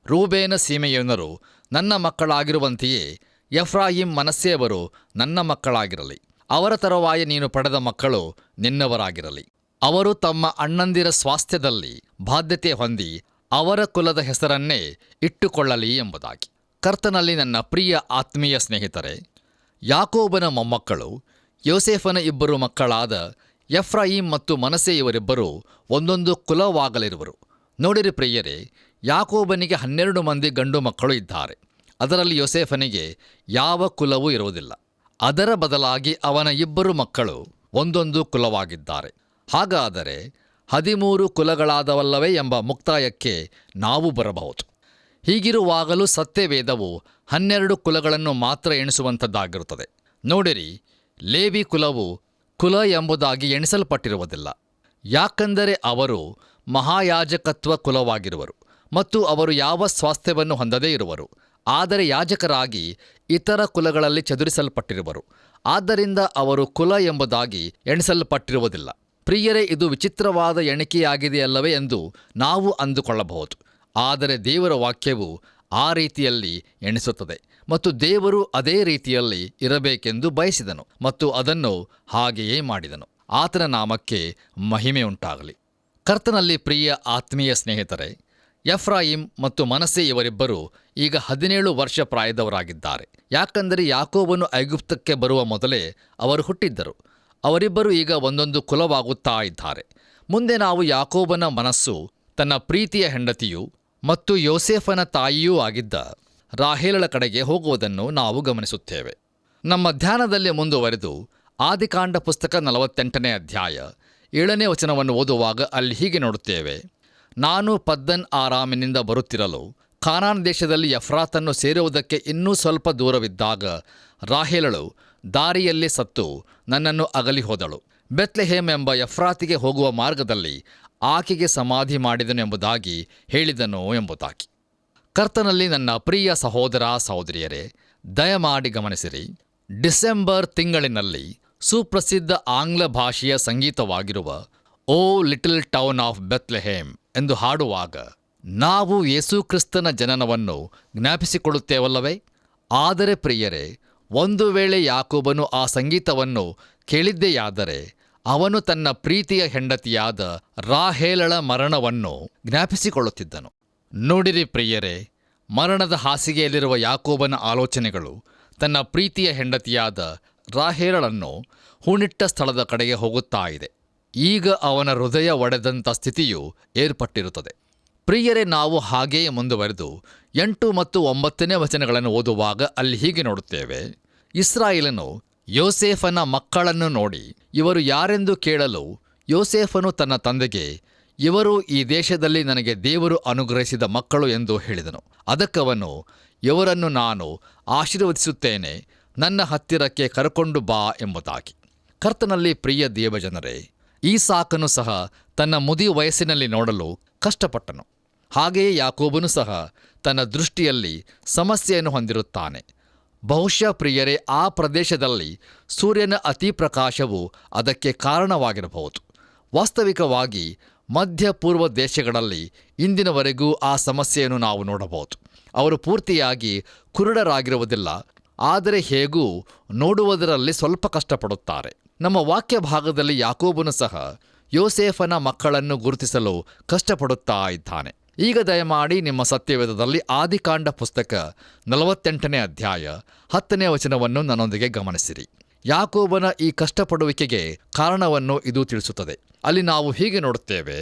[SPEAKER 2] ರೂಬೇನ ಸೀಮೆಯವನರು ನನ್ನ ಮಕ್ಕಳಾಗಿರುವಂತೆಯೇ ಎಫ್ರಾಯಿಮ್ ಮನಸ್ಸೆಯವರು ನನ್ನ ಮಕ್ಕಳಾಗಿರಲಿ. ಅವರ ತರುವಾಯ ನೀನು ಪಡೆದ ಮಕ್ಕಳು ನಿನ್ನವರಾಗಿರಲಿ. ಅವರು ತಮ್ಮ ಅಣ್ಣಂದಿರ ಸ್ವಾಸ್ಥ್ಯದಲ್ಲಿ ಬಾಧ್ಯತೆ ಹೊಂದಿ ಅವರ ಕುಲದ ಹೆಸರನ್ನೇ ಇಟ್ಟುಕೊಳ್ಳಲಿ ಎಂಬುದಾಗಿ. ಕರ್ತನಲ್ಲಿ ನನ್ನ ಪ್ರಿಯ ಆತ್ಮೀಯ ಸ್ನೇಹಿತರೆ, ಯಾಕೋಬನ ಮೊಮ್ಮಕ್ಕಳು ಯೋಸೇಫನ 2 ಮಕ್ಕಳಾದ ಎಫ್ರಾಯಿಮ್ ಮತ್ತು ಮನಸ್ಸೆ ಇವರಿಬ್ಬರು ಒಂದೊಂದು ಕುಲವಾಗಲಿರುವರು. ನೋಡಿರಿ ಪ್ರಿಯರೇ, ಯಾಕೋಬನಿಗೆ 12 ಮಂದಿ ಗಂಡು ಮಕ್ಕಳು ಇದ್ದಾರೆ. ಅದರಲ್ಲಿ ಯೋಸೇಫನಿಗೆ ಯಾವ ಕುಲವೂ ಇರುವುದಿಲ್ಲ. ಅದರ ಬದಲಾಗಿ ಅವನ 2 ಮಕ್ಕಳು ಒಂದೊಂದು ಕುಲವಾಗಿದ್ದಾರೆ. ಹಾಗಾದರೆ 13 ಕುಲಗಳಾದವಲ್ಲವೇ ಎಂಬ ಮುಕ್ತಾಯಕ್ಕೆ ನಾವು ಬರಬಹುದು. ಹೀಗಿರುವಾಗಲೂ ಸತ್ಯವೇದವು 12 ಕುಲಗಳನ್ನು ಮಾತ್ರ ಎಣಿಸುವಂಥದ್ದಾಗಿರುತ್ತದೆ. ನೋಡಿರಿ, ಲೇವಿ ಕುಲವು ಕುಲ ಎಂಬುದಾಗಿ ಎಣಿಸಲ್ಪಟ್ಟಿರುವುದಿಲ್ಲ. ಯಾಕಂದರೆ ಅವರು ಮಹಾಯಾಜಕತ್ವ ಕುಲವಾಗಿರುವರು ಮತ್ತು ಅವರು ಯಾವ ಸ್ವಾಸ್ಥ್ಯವನ್ನು ಹೊಂದದೇ ಇರುವರು. ಆದರೆ ಯಾಜಕರಾಗಿ ಇತರ ಕುಲಗಳಲ್ಲಿ ಚದುರಿಸಲ್ಪಟ್ಟಿರುವರು. ಆದ್ದರಿಂದ ಅವರು ಕುಲ ಎಂಬುದಾಗಿ ಎಣಿಸಲ್ಪಟ್ಟಿರುವುದಿಲ್ಲ. ಪ್ರಿಯರೇ, ಇದು ವಿಚಿತ್ರವಾದ ಎಣಿಕೆಯಾಗಿದೆಯಲ್ಲವೇ ಎಂದು ನಾವು ಅಂದುಕೊಳ್ಳಬಹುದು. ಆದರೆ ದೇವರ ವಾಕ್ಯವು ಆ ರೀತಿಯಲ್ಲಿ ಎಣಿಸುತ್ತದೆ ಮತ್ತು ದೇವರು ಅದೇ ರೀತಿಯಲ್ಲಿ ಇರಬೇಕೆಂದು ಬಯಸಿದನು ಮತ್ತು ಅದನ್ನು ಹಾಗೆಯೇ ಮಾಡಿದನು. ಆತನ ನಾಮಕ್ಕೆ ಮಹಿಮೆಯುಂಟಾಗಲಿ. ಕರ್ತನಲ್ಲಿ ಪ್ರಿಯ ಆತ್ಮೀಯ ಸ್ನೇಹಿತರೆ, ಎಫ್ರಾಯಿಮ್ ಮತ್ತು ಮನಸ್ಸೆ ಇವರಿಬ್ಬರು ಈಗ 17 ವರ್ಷ ಪ್ರಾಯದವರಾಗಿದ್ದಾರೆ. ಯಾಕಂದರೆ ಯಾಕೋಬನು ಐಗುಪ್ತಕ್ಕೆ ಬರುವ ಮೊದಲೇ ಅವರು ಹುಟ್ಟಿದ್ದರು. ಅವರಿಬ್ಬರು ಈಗ ಒಂದೊಂದು ಕುಲವಾಗುತ್ತಾ ಇದ್ದಾರೆ. ಮುಂದೆ ನಾವು ಯಾಕೋಬನ ಮನಸ್ಸು ತನ್ನ ಪ್ರೀತಿಯ ಹೆಂಡತಿಯೂ ಮತ್ತು ಯೋಸೇಫನ ತಾಯಿಯೂ ಆಗಿದ್ದ ರಾಹೇಲಳ ಕಡೆಗೆ ಹೋಗುವುದನ್ನು ನಾವು ಗಮನಿಸುತ್ತೇವೆ. ನಮ್ಮ ಧ್ಯಾನದಲ್ಲಿ ಮುಂದುವರೆದು ಆದಿಕಾಂಡ ಪುಸ್ತಕ 48ನೇ ಅಧ್ಯಾಯ 7ನೇ ವಚನವನ್ನು ಓದುವಾಗ ಅಲ್ಲಿ ಹೀಗೆ ನೋಡುತ್ತೇವೆ. ನಾನು ಪದ್ದನ್ ಆರಾಮಿನಿಂದ ಬರುತ್ತಿರಲು ಕಾನಾನ್ ದೇಶದಲ್ಲಿ ಎಫ್ರಾತನ್ನು ಸೇರುವುದಕ್ಕೆ ಇನ್ನೂ ಸ್ವಲ್ಪ ದೂರವಿದ್ದಾಗ ರಾಹೇಲಳು ದಾರಿಯಲ್ಲಿ ಸತ್ತು ನನ್ನನ್ನು ಅಗಲಿ ಹೋದಳು. ಬೆತ್ಲೆಹೇಮ್ ಎಂಬ ಎಫ್ರಾತಿಗೆ ಹೋಗುವ ಮಾರ್ಗದಲ್ಲಿ ಆಕೆಗೆ ಸಮಾಧಿ ಮಾಡಿದನು ಎಂಬುದಾಗಿ ಹೇಳಿದನು ಎಂಬುದಾಗಿ. ಕರ್ತನಲ್ಲಿ ನನ್ನ ಪ್ರಿಯ ಸಹೋದರ ಸಹೋದರಿಯರೇ, ದಯಮಾಡಿ ಗಮನಿಸಿರಿ. ಡಿಸೆಂಬರ್ ತಿಂಗಳಿನಲ್ಲಿ ಸುಪ್ರಸಿದ್ಧ ಆಂಗ್ಲ ಭಾಷೆಯ ಸಂಗೀತವಾಗಿರುವ ಓ ಲಿಟಲ್ ಟೌನ್ ಆಫ್ ಬೆತ್ಲೆಹೇಮ್ ಎಂದು ಹಾಡುವಾಗ ನಾವು ಯೇಸುಕ್ರಿಸ್ತನ ಜನನವನ್ನು ಜ್ಞಾಪಿಸಿಕೊಳ್ಳುತ್ತೇವಲ್ಲವೇ? ಆದರೆ ಪ್ರಿಯರೇ, ಒಂದು ವೇಳೆ ಯಾಕೋಬನು ಆ ಸಂಗೀತವನ್ನು ಕೇಳಿದ್ದೆಯಾದರೆ ಅವನು ತನ್ನ ಪ್ರೀತಿಯ ಹೆಂಡತಿಯಾದ ರಾಹೇಲಳ ಮರಣವನ್ನು ಜ್ಞಾಪಿಸಿಕೊಳ್ಳುತ್ತಿದ್ದನು. ನೋಡಿರಿ ಪ್ರಿಯರೇ, ಮರಣದ ಹಾಸಿಗೆಯಲ್ಲಿರುವ ಯಾಕೋಬನ ಆಲೋಚನೆಗಳು ತನ್ನ ಪ್ರೀತಿಯ ಹೆಂಡತಿಯಾದ ರಾಹೇಲಳನ್ನು ಹೂಣಿಟ್ಟ ಸ್ಥಳದ ಕಡೆಗೆ ಹೋಗುತ್ತಾ ಇದೆ. ಈಗ ಅವನ ಹೃದಯ ಒಡೆದಂಥ ಸ್ಥಿತಿಯು ಏರ್ಪಟ್ಟಿರುತ್ತದೆ. ಪ್ರಿಯರೇ, ನಾವು ಹಾಗೆಯೇ ಮುಂದುವರೆದು 8 ಮತ್ತು 9ನೇ ವಚನಗಳನ್ನು ಓದುವಾಗ ಅಲ್ಲಿ ಹೀಗೆ ನೋಡುತ್ತೇವೆ. ಇಸ್ರಾಯೇಲನು ಯೋಸೇಫನ ಮಕ್ಕಳನ್ನು ನೋಡಿ ಇವರು ಯಾರೆಂದು ಕೇಳಲು ಯೋಸೇಫನು ತನ್ನ ತಂದೆಗೆ, ಇವರು ಈ ದೇಶದಲ್ಲಿ ನನಗೆ ದೇವರು ಅನುಗ್ರಹಿಸಿದ ಮಕ್ಕಳು ಎಂದು ಹೇಳಿದನು. ಅದಕ್ಕವನು, ಇವರನ್ನು ನಾನು ಆಶೀರ್ವದಿಸುತ್ತೇನೆ, ನನ್ನ ಹತ್ತಿರಕ್ಕೆ ಕರಕೊಂಡು ಬಾ ಎಂಬುದಾಗಿ. ಕರ್ತನಲ್ಲಿ ಪ್ರಿಯ ದೇವಜನರೇ, ಈಸಾಕನು ಸಹ ತನ್ನ ಮುದಿ ವಯಸ್ಸಿನಲ್ಲಿ ನೋಡಲು ಕಷ್ಟಪಟ್ಟನು. ಹಾಗೆಯೇ ಯಾಕೋಬನು ಸಹ ತನ್ನ ದೃಷ್ಟಿಯಲ್ಲಿ ಸಮಸ್ಯೆಯನ್ನು ಹೊಂದಿರುತ್ತಾನೆ. ಬಹುಶಃ ಪ್ರಿಯರೇ, ಆ ಪ್ರದೇಶದಲ್ಲಿ ಸೂರ್ಯನ ಅತಿ ಪ್ರಕಾಶವು ಅದಕ್ಕೆ ಕಾರಣವಾಗಿರಬಹುದು. ವಾಸ್ತವಿಕವಾಗಿ ಮಧ್ಯಪೂರ್ವ ದೇಶಗಳಲ್ಲಿ ಇಂದಿನವರೆಗೂ ಆ ಸಮಸ್ಯೆಯನ್ನು ನಾವು ನೋಡಬಹುದು. ಅವರು ಪೂರ್ತಿಯಾಗಿ ಕುರುಡರಾಗಿರುವುದಿಲ್ಲ, ಆದರೆ ಹೇಗೂ ನೋಡುವುದರಲ್ಲಿ ಸ್ವಲ್ಪ ಕಷ್ಟಪಡುತ್ತಾರೆ. ನಮ್ಮ ವಾಕ್ಯ ಭಾಗದಲ್ಲಿ ಯಾಕೋಬನು ಸಹ ಯೋಸೇಫನ ಮಕ್ಕಳನ್ನು ಗುರುತಿಸಲು ಕಷ್ಟಪಡುತ್ತಾ ಇದ್ದಾನೆ. ಈಗ ದಯಮಾಡಿ ನಿಮ್ಮ ಸತ್ಯವೇದದಲ್ಲಿ ಆದಿಕಾಂಡ ಪುಸ್ತಕ 48ನೇ ಅಧ್ಯಾಯ 10ನೇ ವಚನವನ್ನು ನನ್ನೊಂದಿಗೆ ಗಮನಿಸಿರಿ. ಯಾಕೋಬನ ಈ ಕಷ್ಟಪಡುವಿಕೆಗೆ ಕಾರಣವನ್ನು ಇದು ತಿಳಿಸುತ್ತದೆ. ಅಲ್ಲಿ ನಾವು ಹೀಗೆ ನೋಡುತ್ತೇವೆ.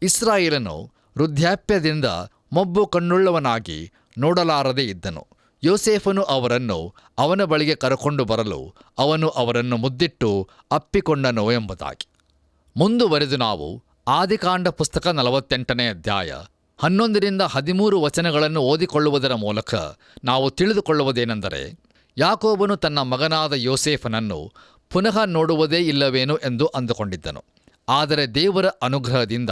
[SPEAKER 2] ಇಸ್ರಾಯೇಲನು ವೃದ್ಧಾಪ್ಯದಿಂದ ಮೊಬ್ಬು ಕಣ್ಣುಳ್ಳವನಾಗಿ ನೋಡಲಾರದೆ ಇದ್ದನು. ಯೋಸೇಫನು ಅವರನ್ನು ಅವನ ಬಳಿಗೆ ಕರಕೊಂಡು ಬರಲು ಅವನು ಅವರನ್ನು ಮುದ್ದಿಟ್ಟು ಅಪ್ಪಿಕೊಂಡನು ಎಂಬುದಾಗಿ. ಮುಂದುವರೆದು ನಾವು ಆದಿಕಾಂಡ ಪುಸ್ತಕ 48ನೇ ಅಧ್ಯಾಯ 11ರಿಂದ 13 ವಚನಗಳನ್ನು ಓದಿಕೊಳ್ಳುವುದರ ಮೂಲಕ ನಾವು ತಿಳಿದುಕೊಳ್ಳುವುದೇನೆಂದರೆ, ಯಾಕೋಬನು ತನ್ನ ಮಗನಾದ ಯೋಸೇಫನನ್ನು ಪುನಃ ನೋಡುವುದೇ ಇಲ್ಲವೇನು ಎಂದು ಅಂದುಕೊಂಡಿದ್ದನು. ಆದರೆ ದೇವರ ಅನುಗ್ರಹದಿಂದ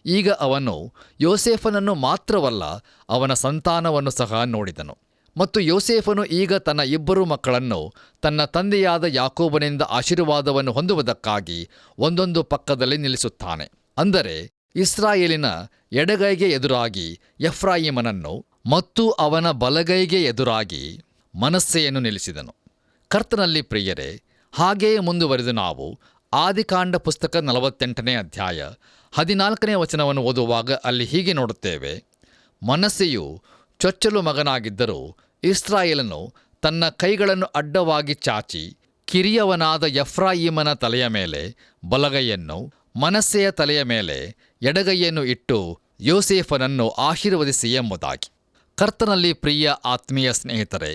[SPEAKER 2] ಈಗ ಅವನು ಯೋಸೇಫನನ್ನು ಮಾತ್ರವಲ್ಲ, ಅವನ ಸಂತಾನವನ್ನು ಸಹ ನೋಡಿದನು. ಮತ್ತು ಯೋಸೇಫನು ಈಗ ತನ್ನ 2 ಮಕ್ಕಳನ್ನು ತನ್ನ ತಂದೆಯಾದ ಯಾಕೋಬನಿಂದ ಆಶೀರ್ವಾದವನ್ನು ಹೊಂದುವುದಕ್ಕಾಗಿ ಒಂದೊಂದು ಪಕ್ಕದಲ್ಲಿ ನಿಲ್ಲಿಸುತ್ತಾನೆ. ಅಂದರೆ ಇಸ್ರಾಯೇಲಿನ ಎಡಗೈಗೆ ಎದುರಾಗಿ ಎಫ್ರಾಯಿಮನನ್ನು ಮತ್ತು ಅವನ ಬಲಗೈಗೆ ಎದುರಾಗಿ ಮನಸ್ಸೆಯನ್ನು ನಿಲ್ಲಿಸಿದನು. ಕರ್ತನಲ್ಲಿ ಪ್ರಿಯರೇ, ಹಾಗೆಯೇ ಮುಂದುವರೆದು ನಾವು ಆದಿಕಾಂಡ ಪುಸ್ತಕ 48ನೇ ಅಧ್ಯಾಯ 14ನೇ ವಚನವನ್ನು ಓದುವಾಗ ಅಲ್ಲಿ ಹೀಗೆ ನೋಡುತ್ತೇವೆ. ಮನಸ್ಸೆಯು ಚೊಚ್ಚಲು ಮಗನಾಗಿದ್ದರೂ ಇಸ್ರಾಯೇಲನು ತನ್ನ ಕೈಗಳನ್ನು ಅಡ್ಡವಾಗಿ ಚಾಚಿ ಕಿರಿಯವನಾದ ಎಫ್ರಾಯಿಮನ ತಲೆಯ ಮೇಲೆ ಬಲಗೈಯನ್ನು, ಮನಸ್ಸೆಯ ತಲೆಯ ಮೇಲೆ ಎಡಗೈಯನ್ನು ಇಟ್ಟು ಯೋಸೇಫನನ್ನು ಆಶೀರ್ವದಿಸಿ ಎಂಬುದಾಗಿ. ಕರ್ತನಲ್ಲಿ ಪ್ರಿಯ ಆತ್ಮೀಯ ಸ್ನೇಹಿತರೆ,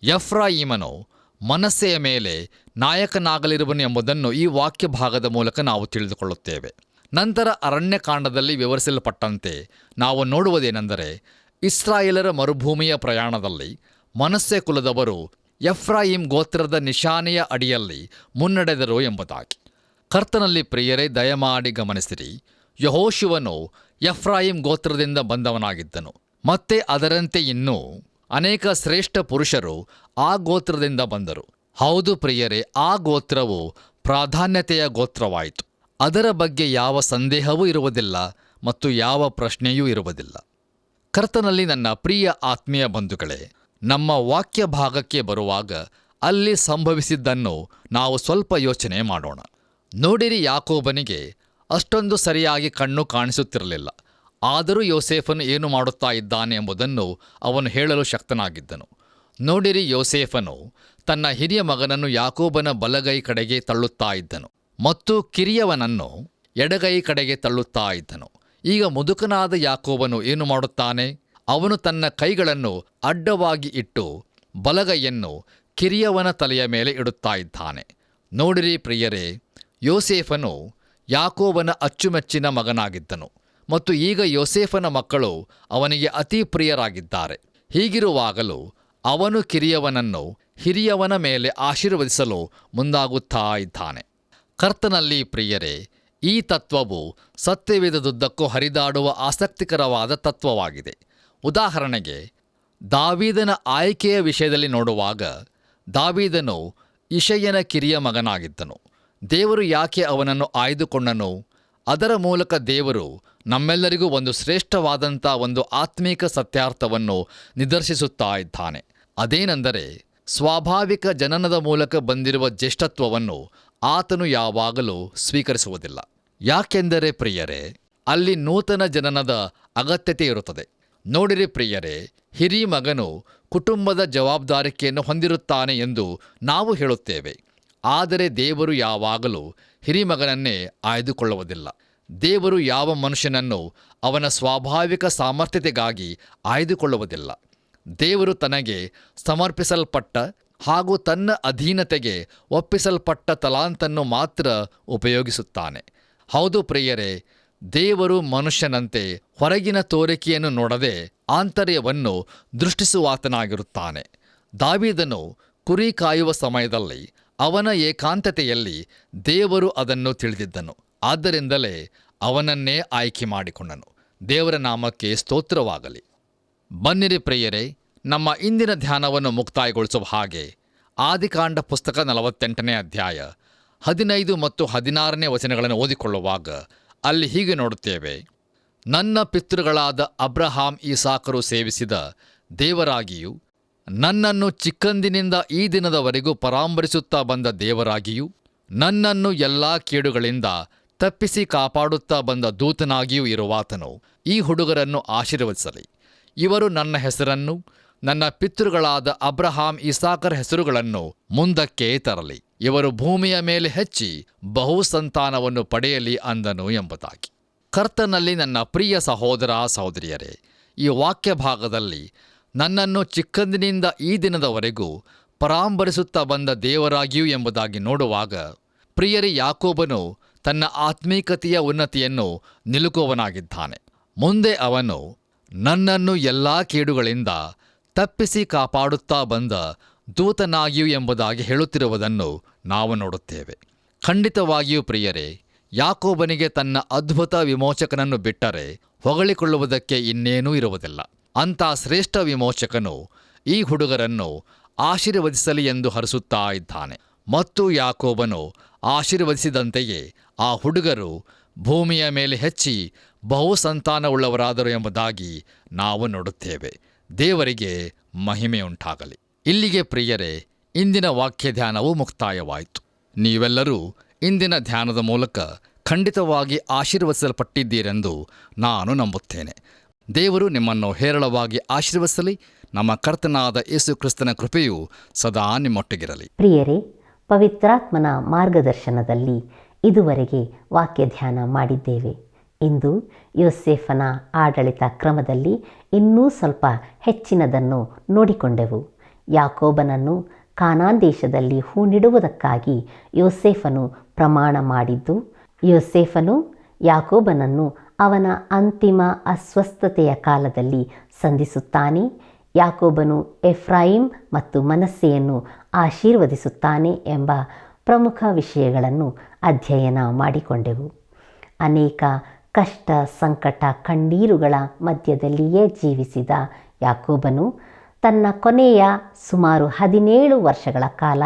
[SPEAKER 2] ಎಫ್ರಾಯೀಮನು ಮನಸ್ಸೆಯ ಮೇಲೆ ನಾಯಕನಾಗಲಿರುವನು ಎಂಬುದನ್ನು ಈ ವಾಕ್ಯ ಭಾಗದ ಮೂಲಕ ನಾವು ತಿಳಿದುಕೊಳ್ಳುತ್ತೇವೆ. ನಂತರ ಅರಣ್ಯಕಾಂಡದಲ್ಲಿ ವಿವರಿಸಲ್ಪಟ್ಟಂತೆ ನಾವು ನೋಡುವುದೇನೆಂದರೆ, ಇಸ್ರಾಯೇಲರ ಮರುಭೂಮಿಯ ಪ್ರಯಾಣದಲ್ಲಿ ಮನಸ್ಸೆ ಕುಲದವರು ಎಫ್ರಾಯಿಮ್ ಗೋತ್ರದ ನಿಶಾನೆಯ ಅಡಿಯಲ್ಲಿ ಮುನ್ನಡೆದರು ಎಂಬುದಾಗಿ. ಕರ್ತನಲ್ಲಿ ಪ್ರಿಯರೇ, ದಯಮಾಡಿ ಗಮನಿಸಿರಿ, ಯೆಹೋಶುವನು ಎಫ್ರಾಯಿಮ್ ಗೋತ್ರದಿಂದ ಬಂದವನಾಗಿದ್ದನು. ಮತ್ತೆ ಅದರಂತೆ ಇನ್ನೂ ಅನೇಕ ಶ್ರೇಷ್ಠ ಪುರುಷರು ಆ ಗೋತ್ರದಿಂದ ಬಂದರು. ಹೌದು ಪ್ರಿಯರೇ, ಆ ಗೋತ್ರವು ಪ್ರಾಧಾನ್ಯತೆಯ ಗೋತ್ರವಾಯಿತು. ಅದರ ಬಗ್ಗೆ ಯಾವ ಸಂದೇಹವೂ ಇರುವುದಿಲ್ಲ ಮತ್ತು ಯಾವ ಪ್ರಶ್ನೆಯೂ ಇರುವುದಿಲ್ಲ. ಕರ್ತನಲ್ಲಿ ನನ್ನ ಪ್ರಿಯ ಆತ್ಮೀಯ ಬಂಧುಗಳೇ, ನಮ್ಮ ವಾಕ್ಯ ಭಾಗಕ್ಕೆ ಬರುವಾಗ ಅಲ್ಲಿ ಸಂಭವಿಸಿದ್ದನ್ನು ನಾವು ಸ್ವಲ್ಪ ಯೋಚನೆ ಮಾಡೋಣ. ನೋಡಿರಿ, ಯಾಕೋಬನಿಗೆ ಅಷ್ಟೊಂದು ಸರಿಯಾಗಿ ಕಣ್ಣು ಕಾಣಿಸುತ್ತಿರಲಿಲ್ಲ. ಆದರೂ ಯೋಸೇಫನು ಏನು ಮಾಡುತ್ತಾ ಇದ್ದಾನೆ ಎಂಬುದನ್ನು ಅವನು ಹೇಳಲು ಶಕ್ತನಾಗಿದ್ದನು. ನೋಡಿರಿ, ಯೋಸೇಫನು ತನ್ನ ಹಿರಿಯ ಮಗನನ್ನು ಯಾಕೋಬನ ಬಲಗೈ ಕಡೆಗೆ ತಳ್ಳುತ್ತಾ ಇದ್ದನು ಮತ್ತು ಕಿರಿಯವನನ್ನು ಎಡಗೈ ಕಡೆಗೆ ತಳ್ಳುತ್ತಾ ಇದ್ದನು. ಈಗ ಮುದುಕನಾದ ಯಾಕೋಬನು ಏನು ಮಾಡುತ್ತಾನೆ? ಅವನು ತನ್ನ ಕೈಗಳನ್ನು ಅಡ್ಡವಾಗಿ ಇಟ್ಟು ಬಲಗೈಯನ್ನು ಕಿರಿಯವನ ತಲೆಯ ಮೇಲೆ ಇಡುತ್ತಾ ಇದ್ದಾನೆ. ನೋಡಿರಿ ಪ್ರಿಯರೇ, ಯೋಸೇಫನು ಯಾಕೋಬನ ಅಚ್ಚುಮೆಚ್ಚಿನ ಮಗನಾಗಿದ್ದನು ಮತ್ತು ಈಗ ಯೋಸೇಫನ ಮಕ್ಕಳು ಅವನಿಗೆ ಅತಿ ಪ್ರಿಯರಾಗಿದ್ದಾರೆ. ಹೀಗಿರುವಾಗಲೂ ಅವನು ಕಿರಿಯವನನ್ನು ಹಿರಿಯವನ ಮೇಲೆ ಆಶೀರ್ವದಿಸಲು ಮುಂದಾಗುತ್ತಾ ಇದ್ದಾನೆ. ಕರ್ತನಲ್ಲಿ ಪ್ರಿಯರೇ, ಈ ತತ್ವವು ಸತ್ಯವೇದದುದ್ದಕ್ಕೂ ಹರಿದಾಡುವ ಆಸಕ್ತಿಕರವಾದ ತತ್ವವಾಗಿದೆ. ಉದಾಹರಣೆಗೆ, ದಾವೀದನ ಆಯ್ಕೆಯ ವಿಷಯದಲ್ಲಿ ನೋಡುವಾಗ, ದಾವೀದನು ಇಷಯನ ಕಿರಿಯ ಮಗನಾಗಿದ್ದನು. ದೇವರು ಯಾಕೆ ಅವನನ್ನು ಆಯ್ದುಕೊಂಡನು? ಅದರ ಮೂಲಕ ದೇವರು ನಮ್ಮೆಲ್ಲರಿಗೂ ಒಂದು ಶ್ರೇಷ್ಠವಾದಂಥ ಒಂದು ಆತ್ಮೀಕ ಸತ್ಯಾರ್ಥವನ್ನು ನಿದರ್ಶಿಸುತ್ತಾ ಇದ್ದಾನೆ. ಅದೇನೆಂದರೆ, ಸ್ವಾಭಾವಿಕ ಜನನದ ಮೂಲಕ ಬಂದಿರುವ ಜ್ಯೇಷ್ಠತ್ವವನ್ನು ಆತನು ಯಾವಾಗಲೂ ಸ್ವೀಕರಿಸುವುದಿಲ್ಲ. ಯಾಕೆಂದರೆ ಪ್ರಿಯರೇ, ಅಲ್ಲಿ ನೂತನ ಜನನದ ಅಗತ್ಯತೆ ಇರುತ್ತದೆ. ನೋಡಿರಿ ಪ್ರಿಯರೇ, ಹಿರಿಯ ಮಗನು ಕುಟುಂಬದ ಜವಾಬ್ದಾರಿಕೆಯನ್ನು ಹೊಂದಿರುತ್ತಾನೆ ಎಂದು ನಾವು ಹೇಳುತ್ತೇವೆ. ಆದರೆ ದೇವರು ಯಾವಾಗಲೂ ಹಿರಿಮಗನನ್ನೇ ಆಯ್ದುಕೊಳ್ಳುವುದಿಲ್ಲ. ದೇವರು ಯಾವ ಮನುಷ್ಯನನ್ನು ಅವನ ಸ್ವಾಭಾವಿಕ ಸಾಮರ್ಥ್ಯತೆಗಾಗಿ ಆಯ್ದುಕೊಳ್ಳುವುದಿಲ್ಲ. ದೇವರು ತನಗೆ ಸಮರ್ಪಿಸಲ್ಪಟ್ಟ ಹಾಗೂ ತನ್ನ ಅಧೀನತೆಗೆ ಒಪ್ಪಿಸಲ್ಪಟ್ಟ ತಲಾಂತನ್ನು ಮಾತ್ರ ಉಪಯೋಗಿಸುತ್ತಾನೆ. ಹೌದು ಪ್ರಿಯರೇ, ದೇವರು ಮನುಷ್ಯನಂತೆ ಹೊರಗಿನ ತೋರಿಕೆಯನ್ನು ನೋಡದೆ ಆಂತರ್ಯವನ್ನು ದೃಷ್ಟಿಸುವಾತನಾಗಿರುತ್ತಾನೆ. ದಾವೀದನು ಕುರಿ ಕಾಯುವ ಸಮಯದಲ್ಲಿ ಅವನ ಏಕಾಂತತೆಯಲ್ಲಿ ದೇವರು ಅದನ್ನು ತಿಳಿದಿದ್ದನು. ಆದ್ದರಿಂದಲೇ ಅವನನ್ನೇ ಆಯ್ಕೆ ಮಾಡಿಕೊಂಡನು. ದೇವರ ನಾಮಕ್ಕೆ ಸ್ತೋತ್ರವಾಗಲಿ. ಬನ್ನಿರಿ ಪ್ರಿಯರೇ, ನಮ್ಮ ಇಂದಿನ ಧ್ಯಾನವನ್ನು ಮುಕ್ತಾಯಗೊಳಿಸುವ ಹಾಗೆ ಆದಿಕಾಂಡ ಪುಸ್ತಕ 48ನೇ ಅಧ್ಯಾಯ 15 ಮತ್ತು 16ನೇ ವಚನಗಳನ್ನು ಓದಿಕೊಳ್ಳುವಾಗ ಅಲ್ಲಿ ಹೀಗೆ ನೋಡುತ್ತೇವೆ: ನನ್ನ ಪಿತೃಗಳಾದ ಅಬ್ರಹಾಂ ಇಸಾಕರು ಸೇವಿಸಿದ ದೇವರಾಗಿಯೂ ನನ್ನನ್ನು ಚಿಕ್ಕಂದಿನಿಂದ ಈ ದಿನದವರೆಗೂ ಪರಾಂಬರಿಸುತ್ತಾ ಬಂದ ದೇವರಾಗಿಯೂ ನನ್ನನ್ನು ಎಲ್ಲ ಕೇಡುಗಳಿಂದ ತಪ್ಪಿಸಿ ಕಾಪಾಡುತ್ತಾ ಬಂದ ದೂತನಾಗಿಯೂ ಇರುವಾತನು ಈ ಹುಡುಗರನ್ನು ಆಶೀರ್ವದಿಸಲಿ. ಇವರು ನನ್ನ ಹೆಸರನ್ನು, ನನ್ನ ಪಿತೃಗಳಾದ ಅಬ್ರಹಾಂ ಇಸಾಕರ ಹೆಸರುಗಳನ್ನು ಮುಂದಕ್ಕೆ ತರಲಿ. ಇವರು ಭೂಮಿಯ ಮೇಲೆ ಹೆಚ್ಚಿ ಬಹು ಸಂತಾನವನ್ನು ಪಡೆಯಲಿ ಅಂದನು ಎಂಬುದಾಗಿ. ಕರ್ತನಲ್ಲಿ ನನ್ನ ಪ್ರಿಯ ಸಹೋದರ ಸಹೋದರಿಯರೇ, ಈ ವಾಕ್ಯ ಭಾಗದಲ್ಲಿ ನನ್ನನ್ನು ಚಿಕ್ಕಂದಿನಿಂದ ಈ ದಿನದವರೆಗೂ ಪರಾಂಬರಿಸುತ್ತಾ ಬಂದ ದೇವರಾಗಿಯೂ ಎಂಬುದಾಗಿ ನೋಡುವಾಗ, ಪ್ರಿಯರಿ, ಯಾಕೋಬನು ತನ್ನ ಆತ್ಮೀಕತೆಯ ಉನ್ನತಿಯನ್ನು ನಿಲುಕುವವನಾಗಿದ್ದಾನೆ. ಮುಂದೆ ಅವನು ನನ್ನನ್ನು ಎಲ್ಲ ಕೇಡುಗಳಿಂದ ತಪ್ಪಿಸಿ ಕಾಪಾಡುತ್ತಾ ಬಂದ ದೂತನಾಗಿಯೂ ಎಂಬುದಾಗಿ ಹೇಳುತ್ತಿರುವುದನ್ನು ನಾವು ನೋಡುತ್ತೇವೆ. ಖಂಡಿತವಾಗಿಯೂ ಪ್ರಿಯರೇ, ಯಾಕೋಬನಿಗೆ ತನ್ನ ಅದ್ಭುತ ವಿಮೋಚಕನನ್ನು ಬಿಟ್ಟರೆ ಹೊಗಳಿಕೊಳ್ಳುವುದಕ್ಕೆ ಇನ್ನೇನೂ ಇರುವುದಿಲ್ಲ. ಅಂಥ ಶ್ರೇಷ್ಠ ವಿಮೋಚಕನು ಈ ಹುಡುಗರನ್ನು ಆಶೀರ್ವದಿಸಲಿ ಎಂದು ಹರಸುತ್ತಾ ಇದ್ದಾನೆ. ಮತ್ತು ಯಾಕೋಬನು ಆಶೀರ್ವದಿಸಿದಂತೆಯೇ ಆ ಹುಡುಗರು ಭೂಮಿಯ ಮೇಲೆ ಹೆಚ್ಚಿ ಬಹು ಸಂತಾನವುಳ್ಳವರಾದರು ಎಂಬುದಾಗಿ ನಾವು ನೋಡುತ್ತೇವೆ. ದೇವರಿಗೆ ಮಹಿಮೆಯುಂಟಾಗಲಿ. ಇಲ್ಲಿಗೆ ಪ್ರಿಯರೇ, ಇಂದಿನ ವಾಕ್ಯ ಧ್ಯಾನವು ಮುಕ್ತಾಯವಾಯಿತು. ನೀವೆಲ್ಲರೂ ಇಂದಿನ ಧ್ಯಾನದ ಮೂಲಕ ಖಂಡಿತವಾಗಿ ಆಶೀರ್ವದಿಸಲ್ಪಟ್ಟಿದ್ದೀರೆಂದು ನಾನು ನಂಬುತ್ತೇನೆ. ದೇವರು ನಿಮ್ಮನ್ನು ಹೇರಳವಾಗಿ ಆಶೀರ್ವದಿಸಲಿ. ನಮ್ಮ ಕರ್ತನಾದ ಯೇಸು ಕ್ರಿಸ್ತನ ಕೃಪೆಯು ಸದಾ ನಿಮ್ಮೊಟ್ಟಿಗಿರಲಿ.
[SPEAKER 1] ಪ್ರಿಯರೇ, ಪವಿತ್ರಾತ್ಮನ ಮಾರ್ಗದರ್ಶನದಲ್ಲಿ ಇದುವರೆಗೆ ವಾಕ್ಯ ಧ್ಯಾನ ಮಾಡಿದ್ದೇವೆ. ಇಂದು ಯೋಸೇಫನ ಆಡಳಿತ ಕ್ರಮದಲ್ಲಿ ಇನ್ನೂ ಸ್ವಲ್ಪ ಹೆಚ್ಚಿನದನ್ನು ನೋಡಿಕೊಂಡೆವು. ಯಾಕೋಬನನ್ನು ಕಾನಾನ್ ದೇಶದಲ್ಲಿ ಹೂಣಿಡುವುದಕ್ಕಾಗಿ ಯೋಸೇಫನು ಪ್ರಮಾಣ ಮಾಡಿದ್ದು, ಯೋಸೇಫನು ಯಾಕೋಬನನ್ನು ಅವನ ಅಂತಿಮ ಅಸ್ವಸ್ಥತೆಯ ಕಾಲದಲ್ಲಿ ಸಂಧಿಸುತ್ತಾನೆ. ಯಾಕೋಬನು ಎಫ್ರಾಯಿಮ್ ಮತ್ತು ಮನಸ್ಸೆಯನ್ನು ಆಶೀರ್ವದಿಸುತ್ತಾನೆ ಎಂಬ ಪ್ರಮುಖ ವಿಷಯಗಳನ್ನು ಅಧ್ಯಯನ ಮಾಡಿಕೊಂಡೆವು. ಅನೇಕ ಕಷ್ಟ, ಸಂಕಟ, ಕಣ್ಣೀರುಗಳ ಮಧ್ಯದಲ್ಲಿಯೇ ಜೀವಿಸಿದ ಯಾಕೋಬನು ತನ್ನ ಕೊನೆಯ ಸುಮಾರು 17 ವರ್ಷಗಳ ಕಾಲ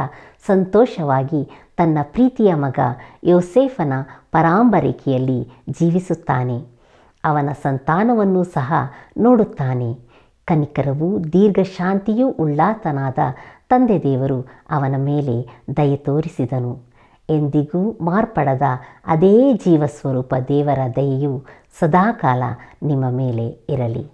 [SPEAKER 1] ಸಂತೋಷವಾಗಿ ತನ್ನ ಪ್ರೀತಿಯ ಮಗ ಯೋಸೇಫನ ಪರಾಂಬರಿಕೆಯಲ್ಲಿ ಜೀವಿಸುತ್ತಾನೆ. ಅವನ ಸಂತಾನವನ್ನು ಸಹ ನೋಡುತ್ತಾನೆ. ಕನಿಕರವೂ ದೀರ್ಘಶಾಂತಿಯೂ ಉಳ್ಳಾತನಾದ ತಂದೆ ದೇವರು ಅವನ ಮೇಲೆ ದಯೆ ತೋರಿಸಿದನು. ಎಂದಿಗೂ ಮಾರ್ಪಡದ ಅದೇ ಜೀವಸ್ವರೂಪ ದೇವರ ದಯೆಯು ಸದಾಕಾಲ ನಿಮ್ಮ ಮೇಲೆ ಇರಲಿ.